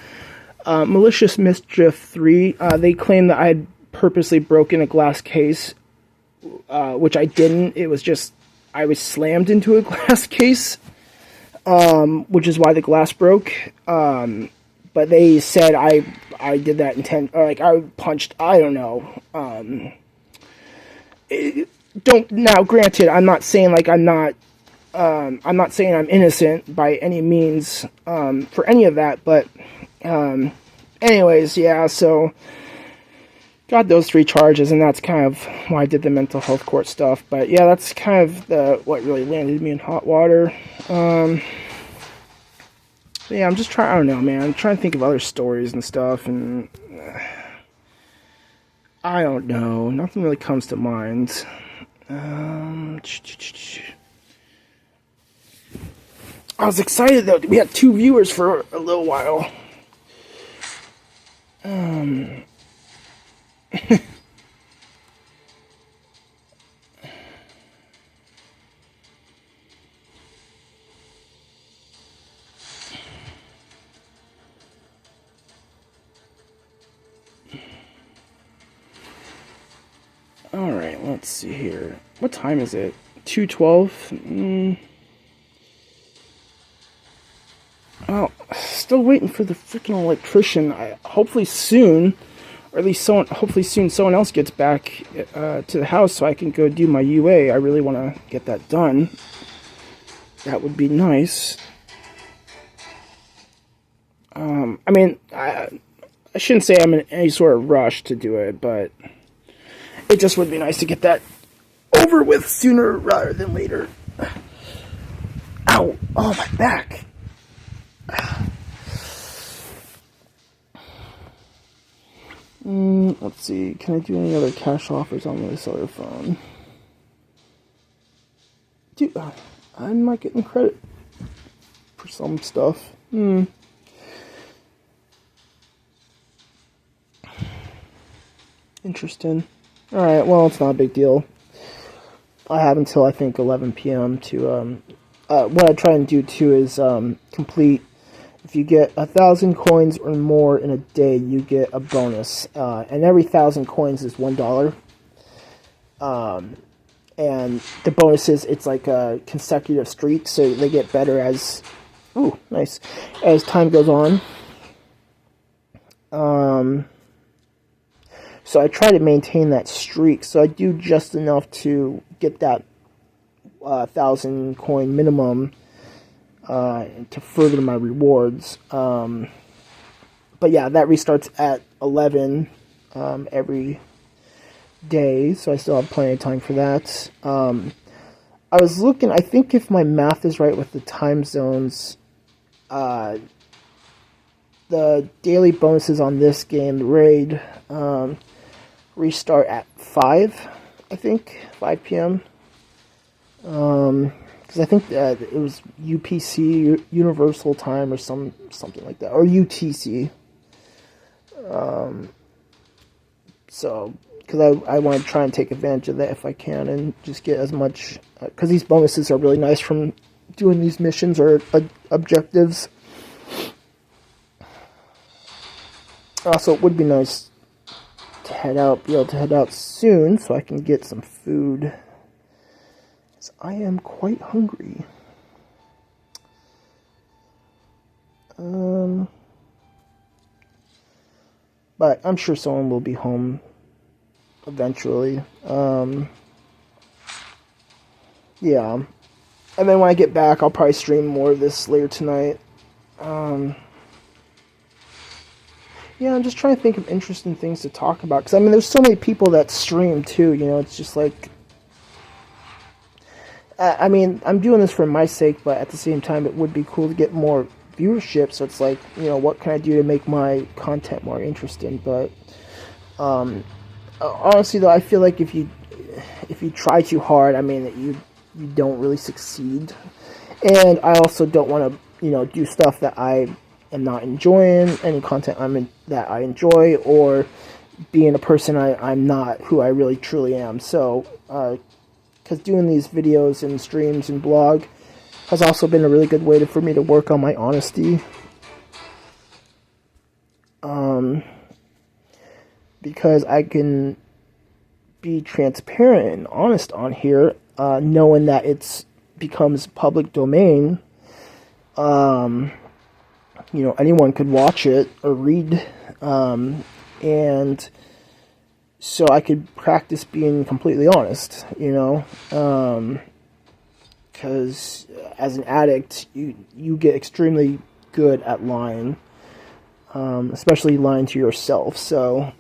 malicious mischief 3. They claim that I had purposely broken a glass case, which I didn't. It was just I was slammed into a glass case, which is why the glass broke. But they said I did that I punched. I don't know. Now, granted, I'm not saying I'm not saying I'm innocent by any means for any of that, but anyways, yeah, so got those 3 charges, and that's kind of why I did the mental health court stuff. But yeah, that's kind of what really landed me in hot water. Yeah, I'm just trying, I don't know, man, I'm trying to think of other stories and stuff, and I don't know, nothing really comes to mind. I was excited though. We had 2 viewers for a little while. Alright, let's see here. What time is it? 2:12? Oh, still waiting for the freaking electrician. Hopefully soon, or at least hopefully soon someone else gets back to the house so I can go do my UA. I really want to get that done. That would be nice. I shouldn't say I'm in any sort of rush to do it, but it just would be nice to get that over with sooner rather than later. Ow! Oh, my back! Let's see. Can I do any other cash offers on this other phone? Dude, I'm not getting credit for some stuff. Interesting. Alright, well, it's not a big deal. I have until, I think, 11 p.m. to, what I try and do, too, is, complete, if you get 1,000 coins or more in a day, you get a bonus, and every 1,000 coins is $1, and the bonuses, it's like a consecutive streak, so they get better as, ooh, nice, as time goes on. So I try to maintain that streak, so I do just enough to get that 1,000 coin minimum to further my rewards. But yeah, that restarts at 11 every day, so I still have plenty of time for that. I was looking, I think if my math is right with the time zones, the daily bonuses on this game, the raid, restart at 5, I think, 5 p.m. Because I think that it was UPC, Universal Time, or something like that, or UTC. So, because I want to try and take advantage of that if I can, and just get as much, because these bonuses are really nice from doing these missions or objectives. Also, it would be nice to be able to head out soon so I can get some food. Because I am quite hungry. But I'm sure someone will be home eventually. Yeah. And then when I get back, I'll probably stream more of this later tonight. yeah, I'm just trying to think of interesting things to talk about. Because, I mean, there's so many people that stream, too, you know, it's just like... I mean, I'm doing this for my sake, but at the same time, it would be cool to get more viewership, so it's like, you know, what can I do to make my content more interesting? But, honestly, though, I feel like if you try too hard, I mean, you don't really succeed. And I also don't want to, you know, do stuff that I am not enjoying, any content that I enjoy, or being a person I'm not who I really truly am. So, because doing these videos and streams and blog has also been a really good way for me to work on my honesty. Because I can be transparent and honest on here, knowing that it's becomes public domain. You know, anyone could watch it or read, and so I could practice being completely honest, you know, because as an addict, you get extremely good at lying, especially lying to yourself. So,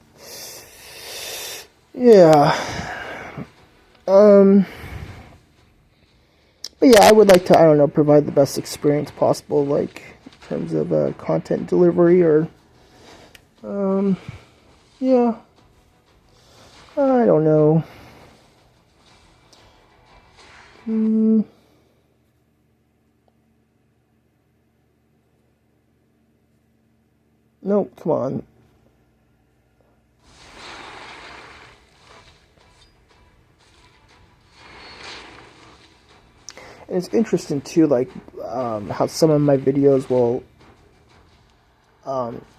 yeah, but yeah, I would like to, I don't know, provide the best experience possible, like in terms of content delivery, or yeah, I don't know. No, come on. And it's interesting too, like how some of my videos will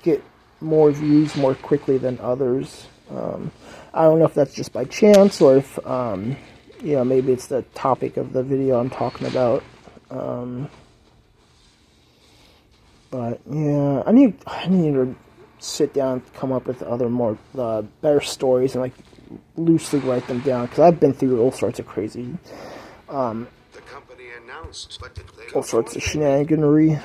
get more views more quickly than others. I don't know if that's just by chance, or if you know, maybe it's the topic of the video I'm talking about. But yeah, I need to sit down and come up with other more better stories and like loosely write them down, because I've been through all sorts of crazy, The company announced, but all sorts of shenaniganery.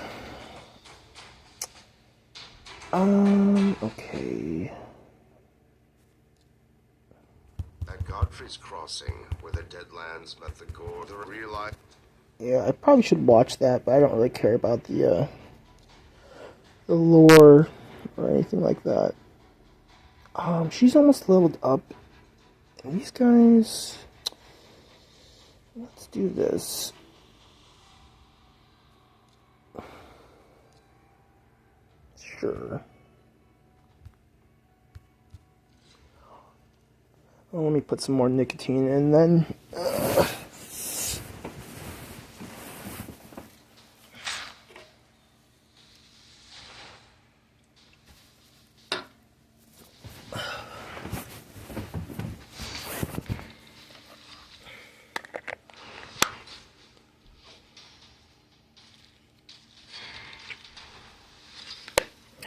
Okay. At Godfrey's Crossing, where the Deadlands met the Gore, the real life. Yeah, I probably should watch that, but I don't really care about the lore or anything like that. She's almost leveled up. And these guys, let's do this. Sure. Well, let me put some more nicotine in then.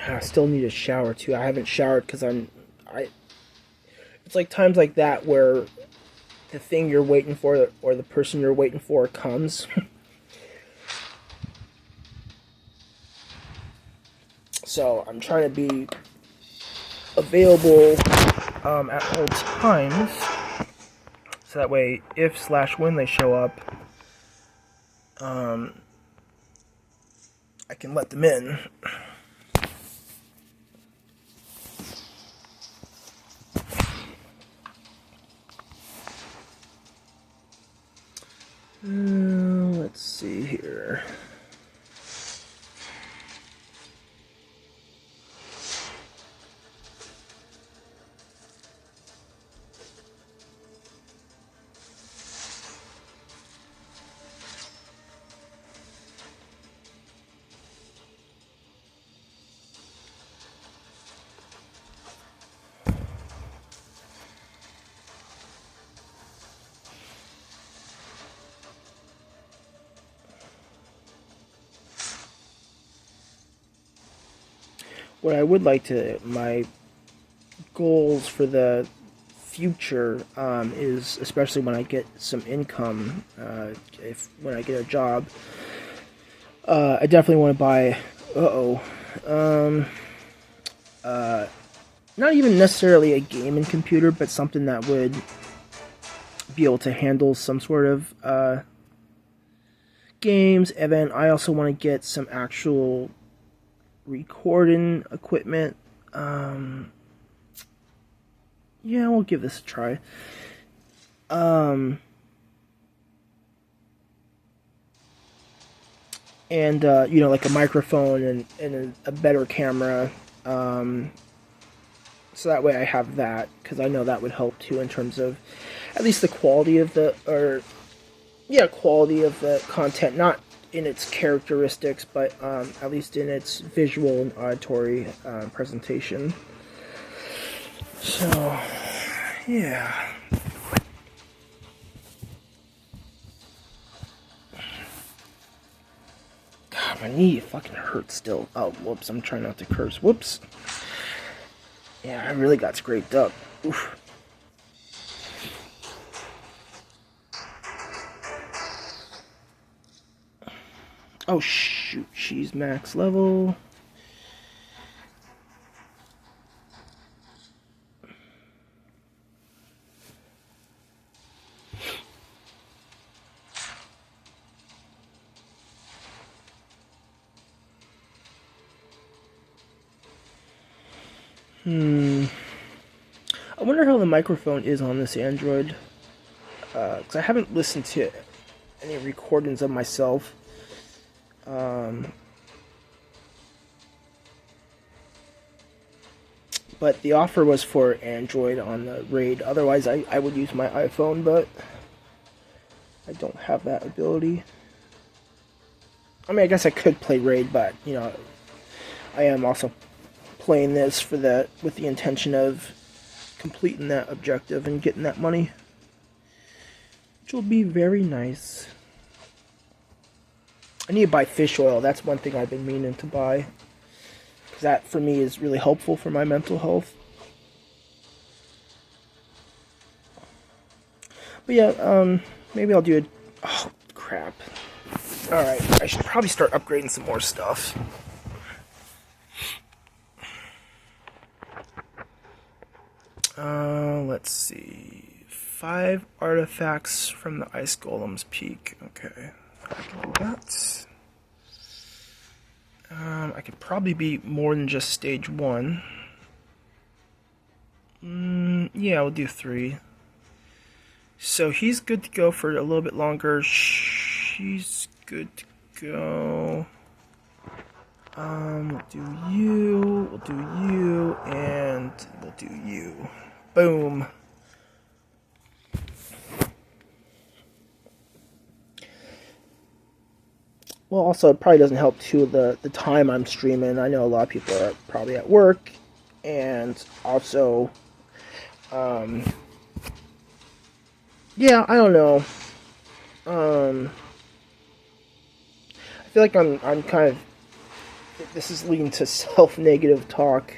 I still need a shower too. I haven't showered because it's like times like that where the thing you're waiting for, or the person you're waiting for, comes. So I'm trying to be available at all times, so that way if/when they show up, I can let them in. Let's see here. What I would like to, my goals for the future, is, especially when I get some income, when I get a job, I definitely want to buy, not even necessarily a gaming computer, but something that would be able to handle some sort of games. And then I also want to get some actual recording equipment. Yeah, we'll give this a try. And like a microphone and a better camera. So that way I have that, because I know that would help too in terms of at least the quality of the content, not in its characteristics, but at least in its visual and auditory presentation. So, yeah. God, my knee fucking hurts still. Oh, whoops, I'm trying not to curse. Whoops. Yeah, I really got scraped up. Oof. Oh, shoot, she's max level. I wonder how the microphone is on this Android. Because I haven't listened to any recordings of myself. But the offer was for Android on the Raid. Otherwise, I would use my iPhone, but I don't have that ability. I mean, I guess I could play Raid, but, I am also playing this with the intention of completing that objective and getting that money, which will be very nice. I need to buy fish oil. That's one thing I've been meaning to buy, because that for me is really helpful for my mental health. But yeah, maybe I'll do it. Oh crap! All right, I should probably start upgrading some more stuff. Let's see. 5 artifacts from the Ice Golem's Peak. Okay, I can do that. I could probably be more than just stage 1. Yeah, we'll do 3. So he's good to go for a little bit longer. She's good to go. We'll do you, and we'll do you. Boom. Well, also, it probably doesn't help, too, the time I'm streaming. I know a lot of people are probably at work, and also, yeah, I don't know. I feel like I'm kind of, this is leading to self-negative talk.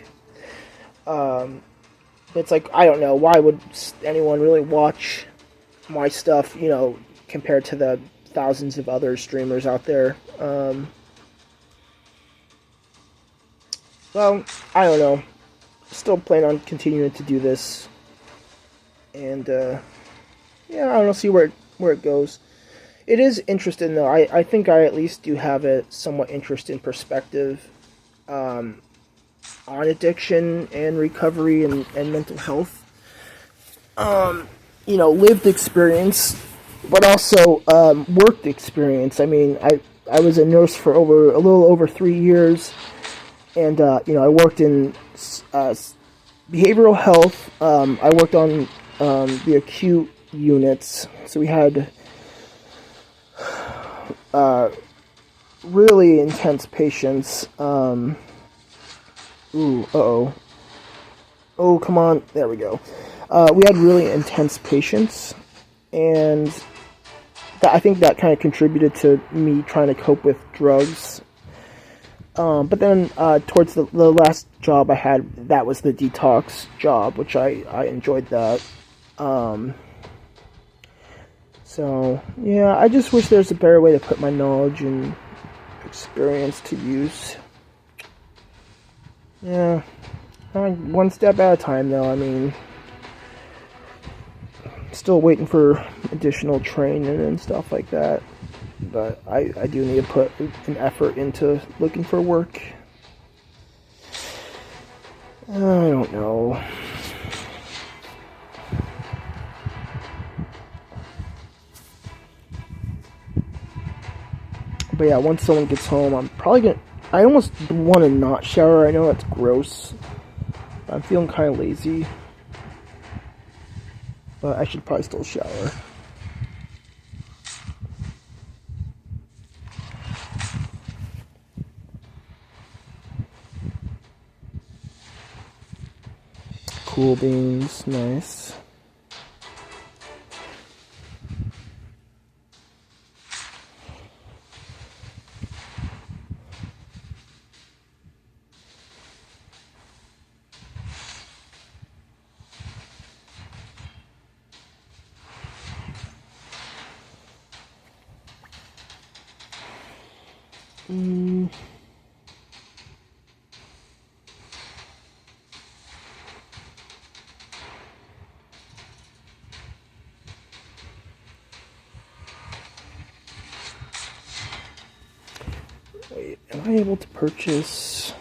But it's like, I don't know, why would anyone really watch my stuff, compared to the thousands of other streamers out there? Well, I don't know. Still plan on continuing to do this. And, yeah, I don't know, see where it goes. It is interesting, though. I think I at least do have a somewhat interesting perspective on addiction and recovery and mental health. Lived experience, but also worked experience. I mean, I was a nurse for a little over 3 years, and I worked in behavioral health. I worked on the acute units, so we had really intense patients. Oh, come on. There we go. We had really intense patients, and I think that kind of contributed to me trying to cope with drugs. But then towards the last job I had, that was the detox job, which I enjoyed that. So, yeah, I just wish there's a better way to put my knowledge and experience to use. Yeah. One step at a time, though. I mean, still waiting for additional training and stuff like that. But I do need to put an effort into looking for work. I don't know. But yeah, once someone gets home, I'm probably gonna. I almost want to not shower. I know that's gross. I'm feeling kind of lazy. But I should probably still shower. Cool beans, nice. Wait, am I able to purchase?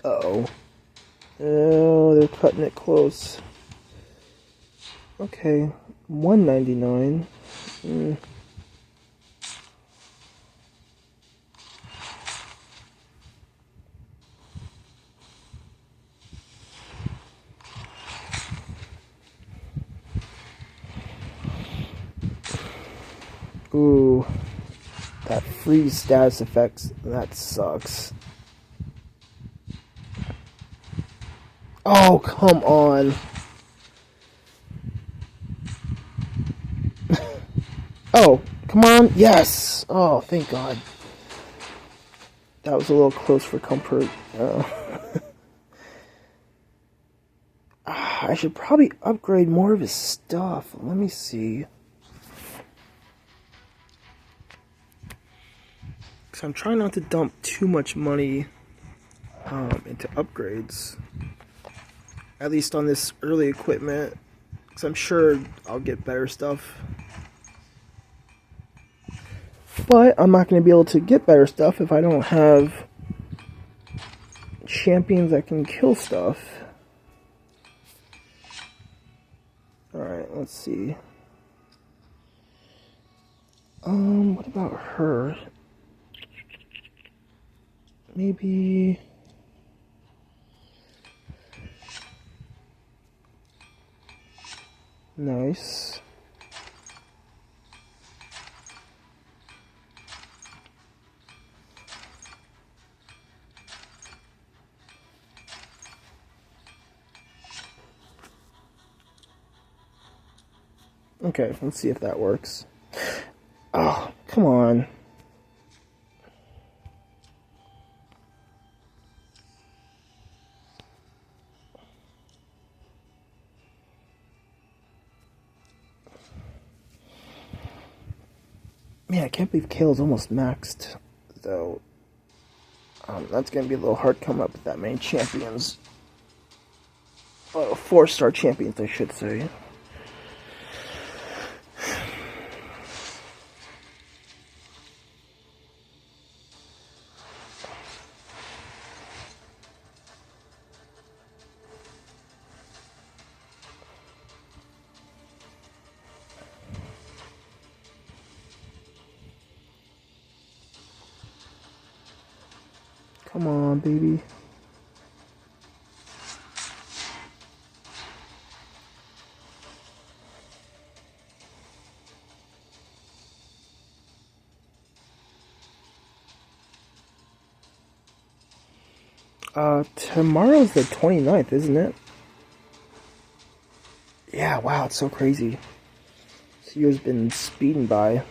Uh-oh. Oh, they're cutting it close. Okay, $1.99. Ooh, that freeze status effects, that sucks. Oh, come on. Oh, come on, yes! Oh, thank God. That was a little close for comfort. I should probably upgrade more of his stuff. Let me see. Because I'm trying not to dump too much money into upgrades. At least on this early equipment. Because I'm sure I'll get better stuff. But I'm not going to be able to get better stuff if I don't have champions that can kill stuff. Alright, let's see. What about her? Maybe... Nice. Okay, let's see if that works. Oh, come on. Man, I can't believe Kale's almost maxed, though. That's gonna be a little hard coming up with that many champions. Oh, 4-star champions, I should say. Come on, baby. Tomorrow's the 29th, isn't it? Yeah, wow, it's so crazy. This year's been speeding by.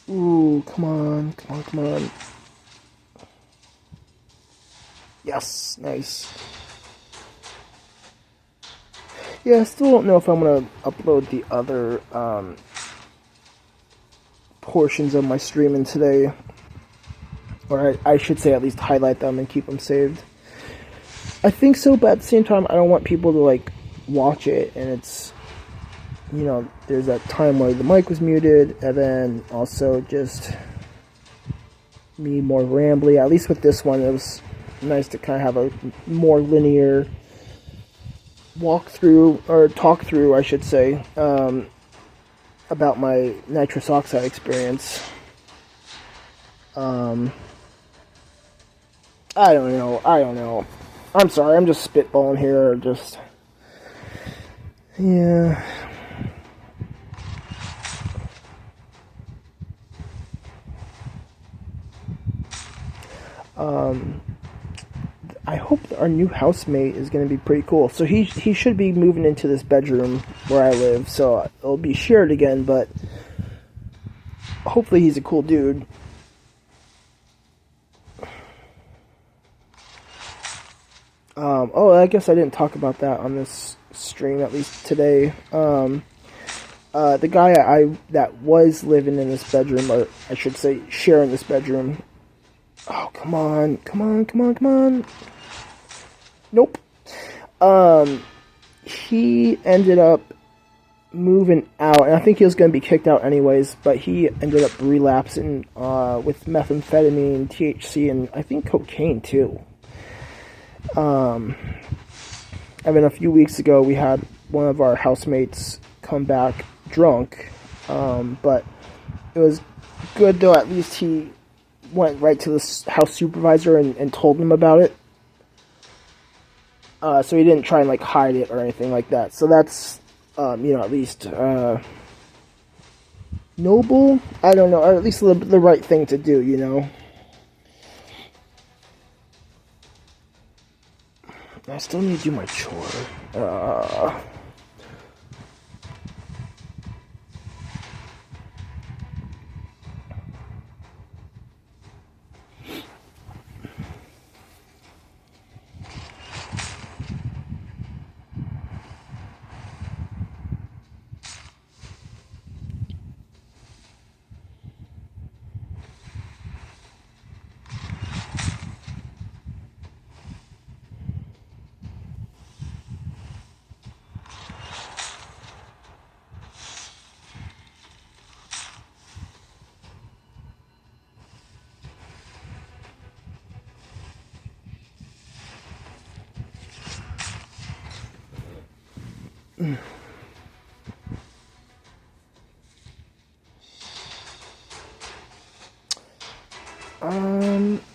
Ooh, come on, come on, come on. Yes, nice. Yeah, I still don't know if I'm gonna upload the other portions of my streaming today. Or I should say at least highlight them and keep them saved. I think so, but at the same time, I don't want people to, like, watch it and it's, you know, there's that time where the mic was muted, and then also just me more rambly. At least with this one, it was nice to kind of have a more linear walkthrough, or talk through, I should say, about my nitrous oxide experience. I don't know. I'm sorry, I'm just spitballing here, just... Yeah... I hope our new housemate is going to be pretty cool. So he should be moving into this bedroom where I live, so it'll be shared again, but hopefully he's a cool dude. Oh, I guess I didn't talk about that on this stream, at least today. The guy that was living in this bedroom, or I should say sharing this bedroom. Oh, come on, come on, come on, come on. Nope. He ended up moving out, and I think he was going to be kicked out anyways, but he ended up relapsing with methamphetamine, THC, and I think cocaine too. I mean, a few weeks ago, we had one of our housemates come back drunk, but it was good, though. At least he went right to the house supervisor and told them about it. So he didn't try and, like, hide it or anything like that. So that's, you know, at least noble? I don't know, or at least the right thing to do, you know? I still need to do my chore.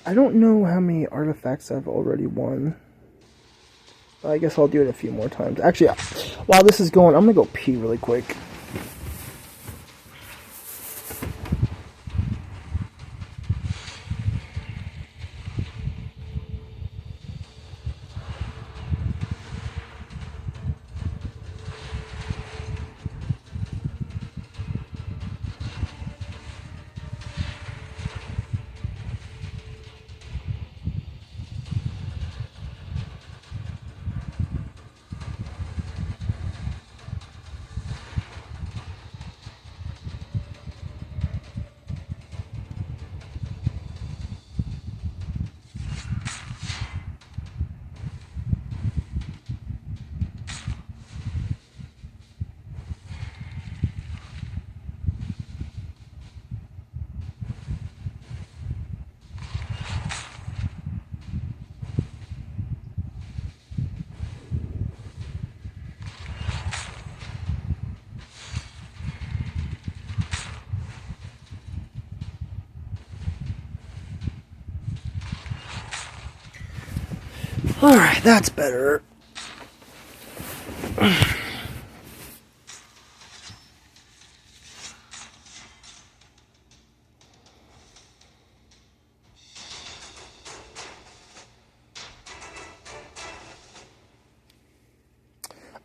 I don't know how many artifacts I've already won. I guess I'll do it a few more times. Actually, while this is going, I'm gonna go pee really quick. Alright, that's better.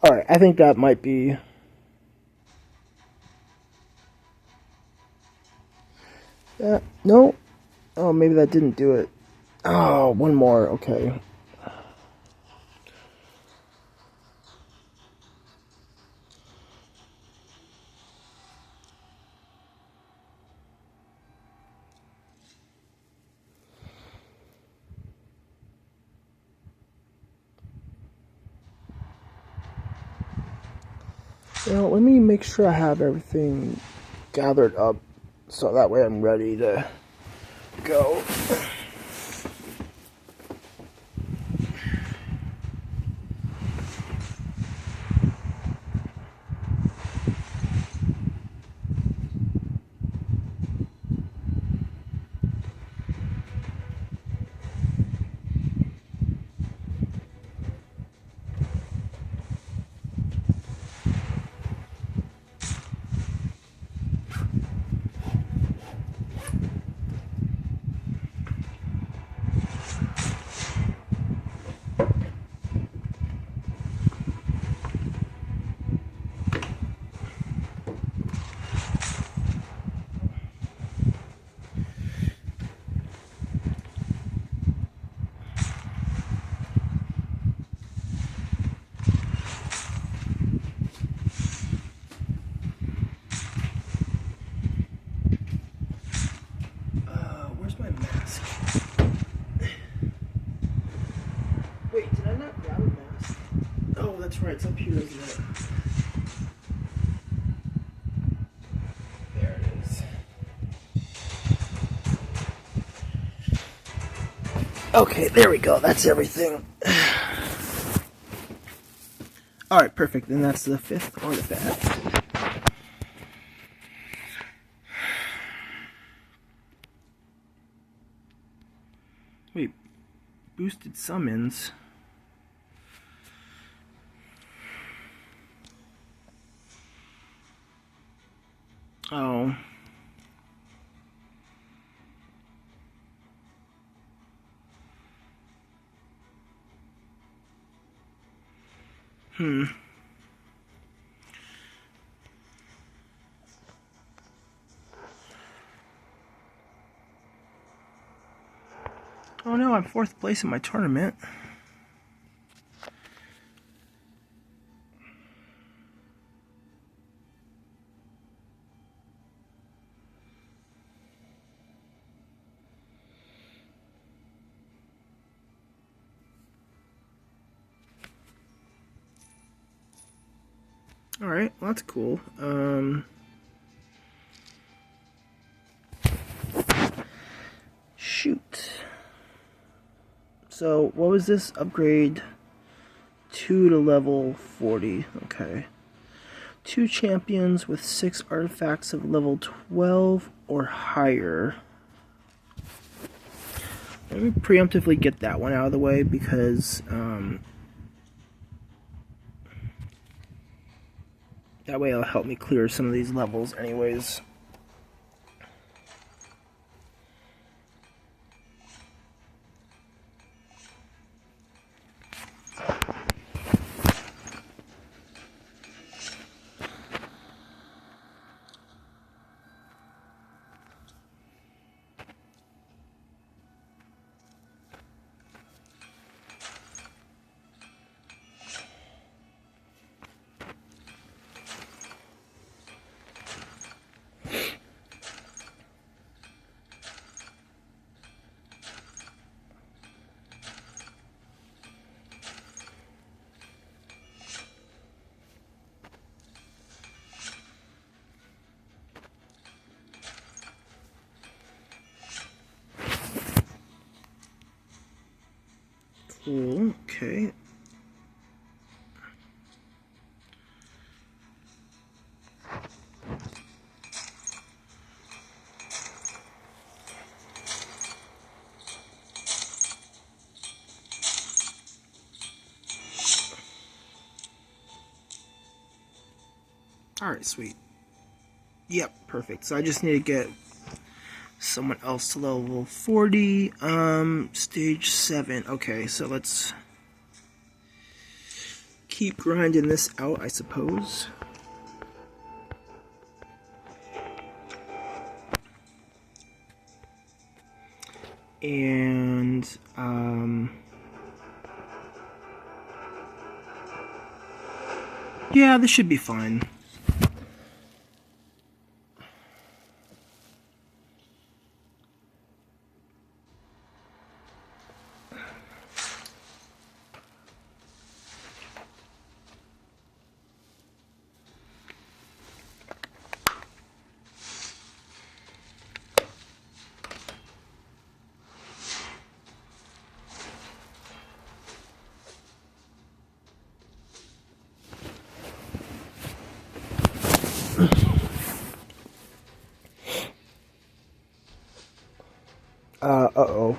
Alright, I think that might be... No. Oh, maybe that didn't do it. Oh, one more. Okay. Let me make sure I have everything gathered up so that way I'm ready to go. Where's my mask? Wait, did I not grab a mask? Oh, that's right. It's up here, isn't it? There it is. Okay, there we go. That's everything. Alright, perfect. And that's the 5th artifact. Wait, boosted summons. Oh. Oh no, I'm 4th place in my tournament. Alright, well that's cool. Shoot. So, what was this? Upgrade 2 to level 40. Okay. 2 champions with 6 artifacts of level 12 or higher. Let me preemptively get that one out of the way because that way it'll help me clear some of these levels anyways. Cool, okay. Alright, sweet. Yep, perfect. So I just need to get someone else to level 40. Stage 7. Okay, so let's keep grinding this out, I suppose. And yeah, this should be fine. Uh-oh.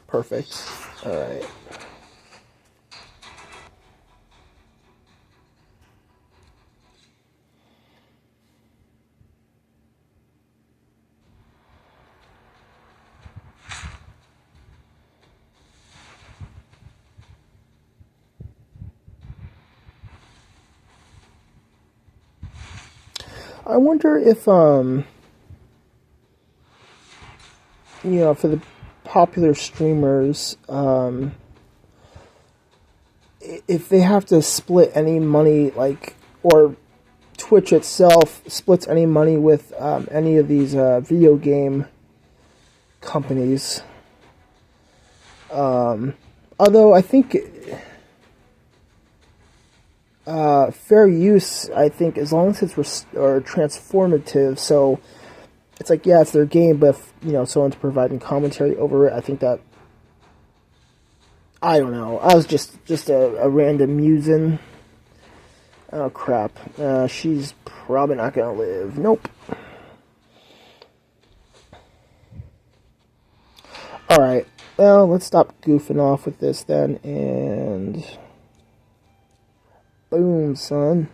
Perfect. All right. I wonder if for the popular streamers, if they have to split any money, like, or Twitch itself splits any money with any of these video game companies. Although I think fair use, I think, as long as it's or transformative, so it's like, yeah, it's their game, but if, someone's providing commentary over it, I think that, I don't know, I was just a random musing. Oh, crap. She's probably not gonna live. Nope. Alright, well, let's stop goofing off with this then, and boom, son.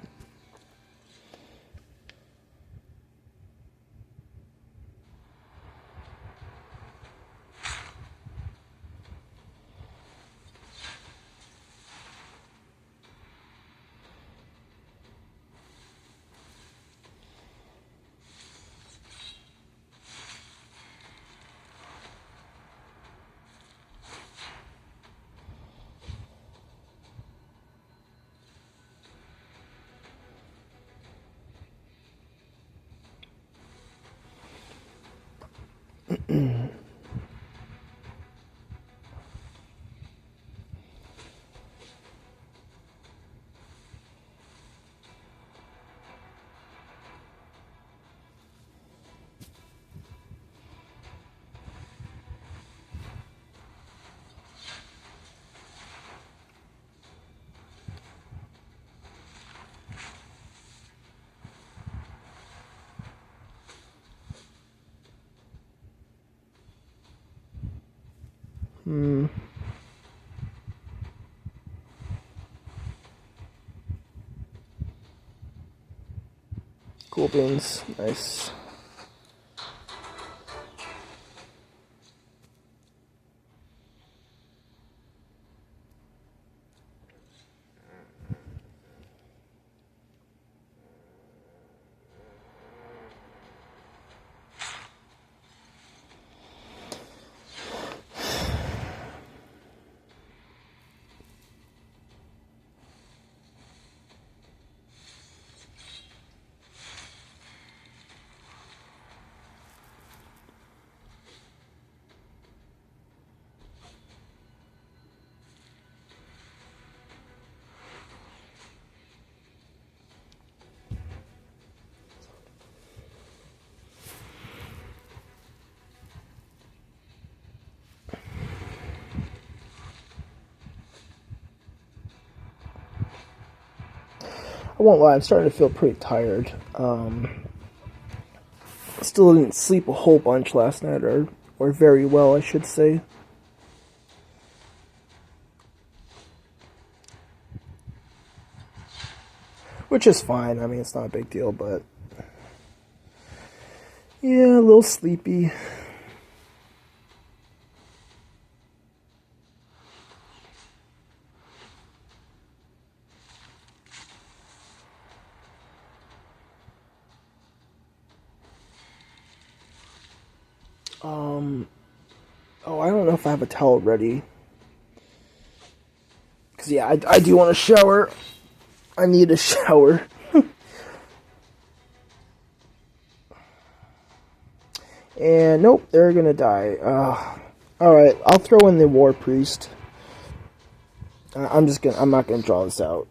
Cool beans. Nice. I won't lie, I'm starting to feel pretty tired. Still didn't sleep a whole bunch last night, or very well, I should say. Which is fine. I mean, it's not a big deal, but Yeah, a little sleepy. Oh, I don't know if I have a towel ready. Because, yeah, I do want to shower. I need a shower. And, nope, they're gonna die. Alright, I'll throw in the War Priest. I'm not gonna draw this out.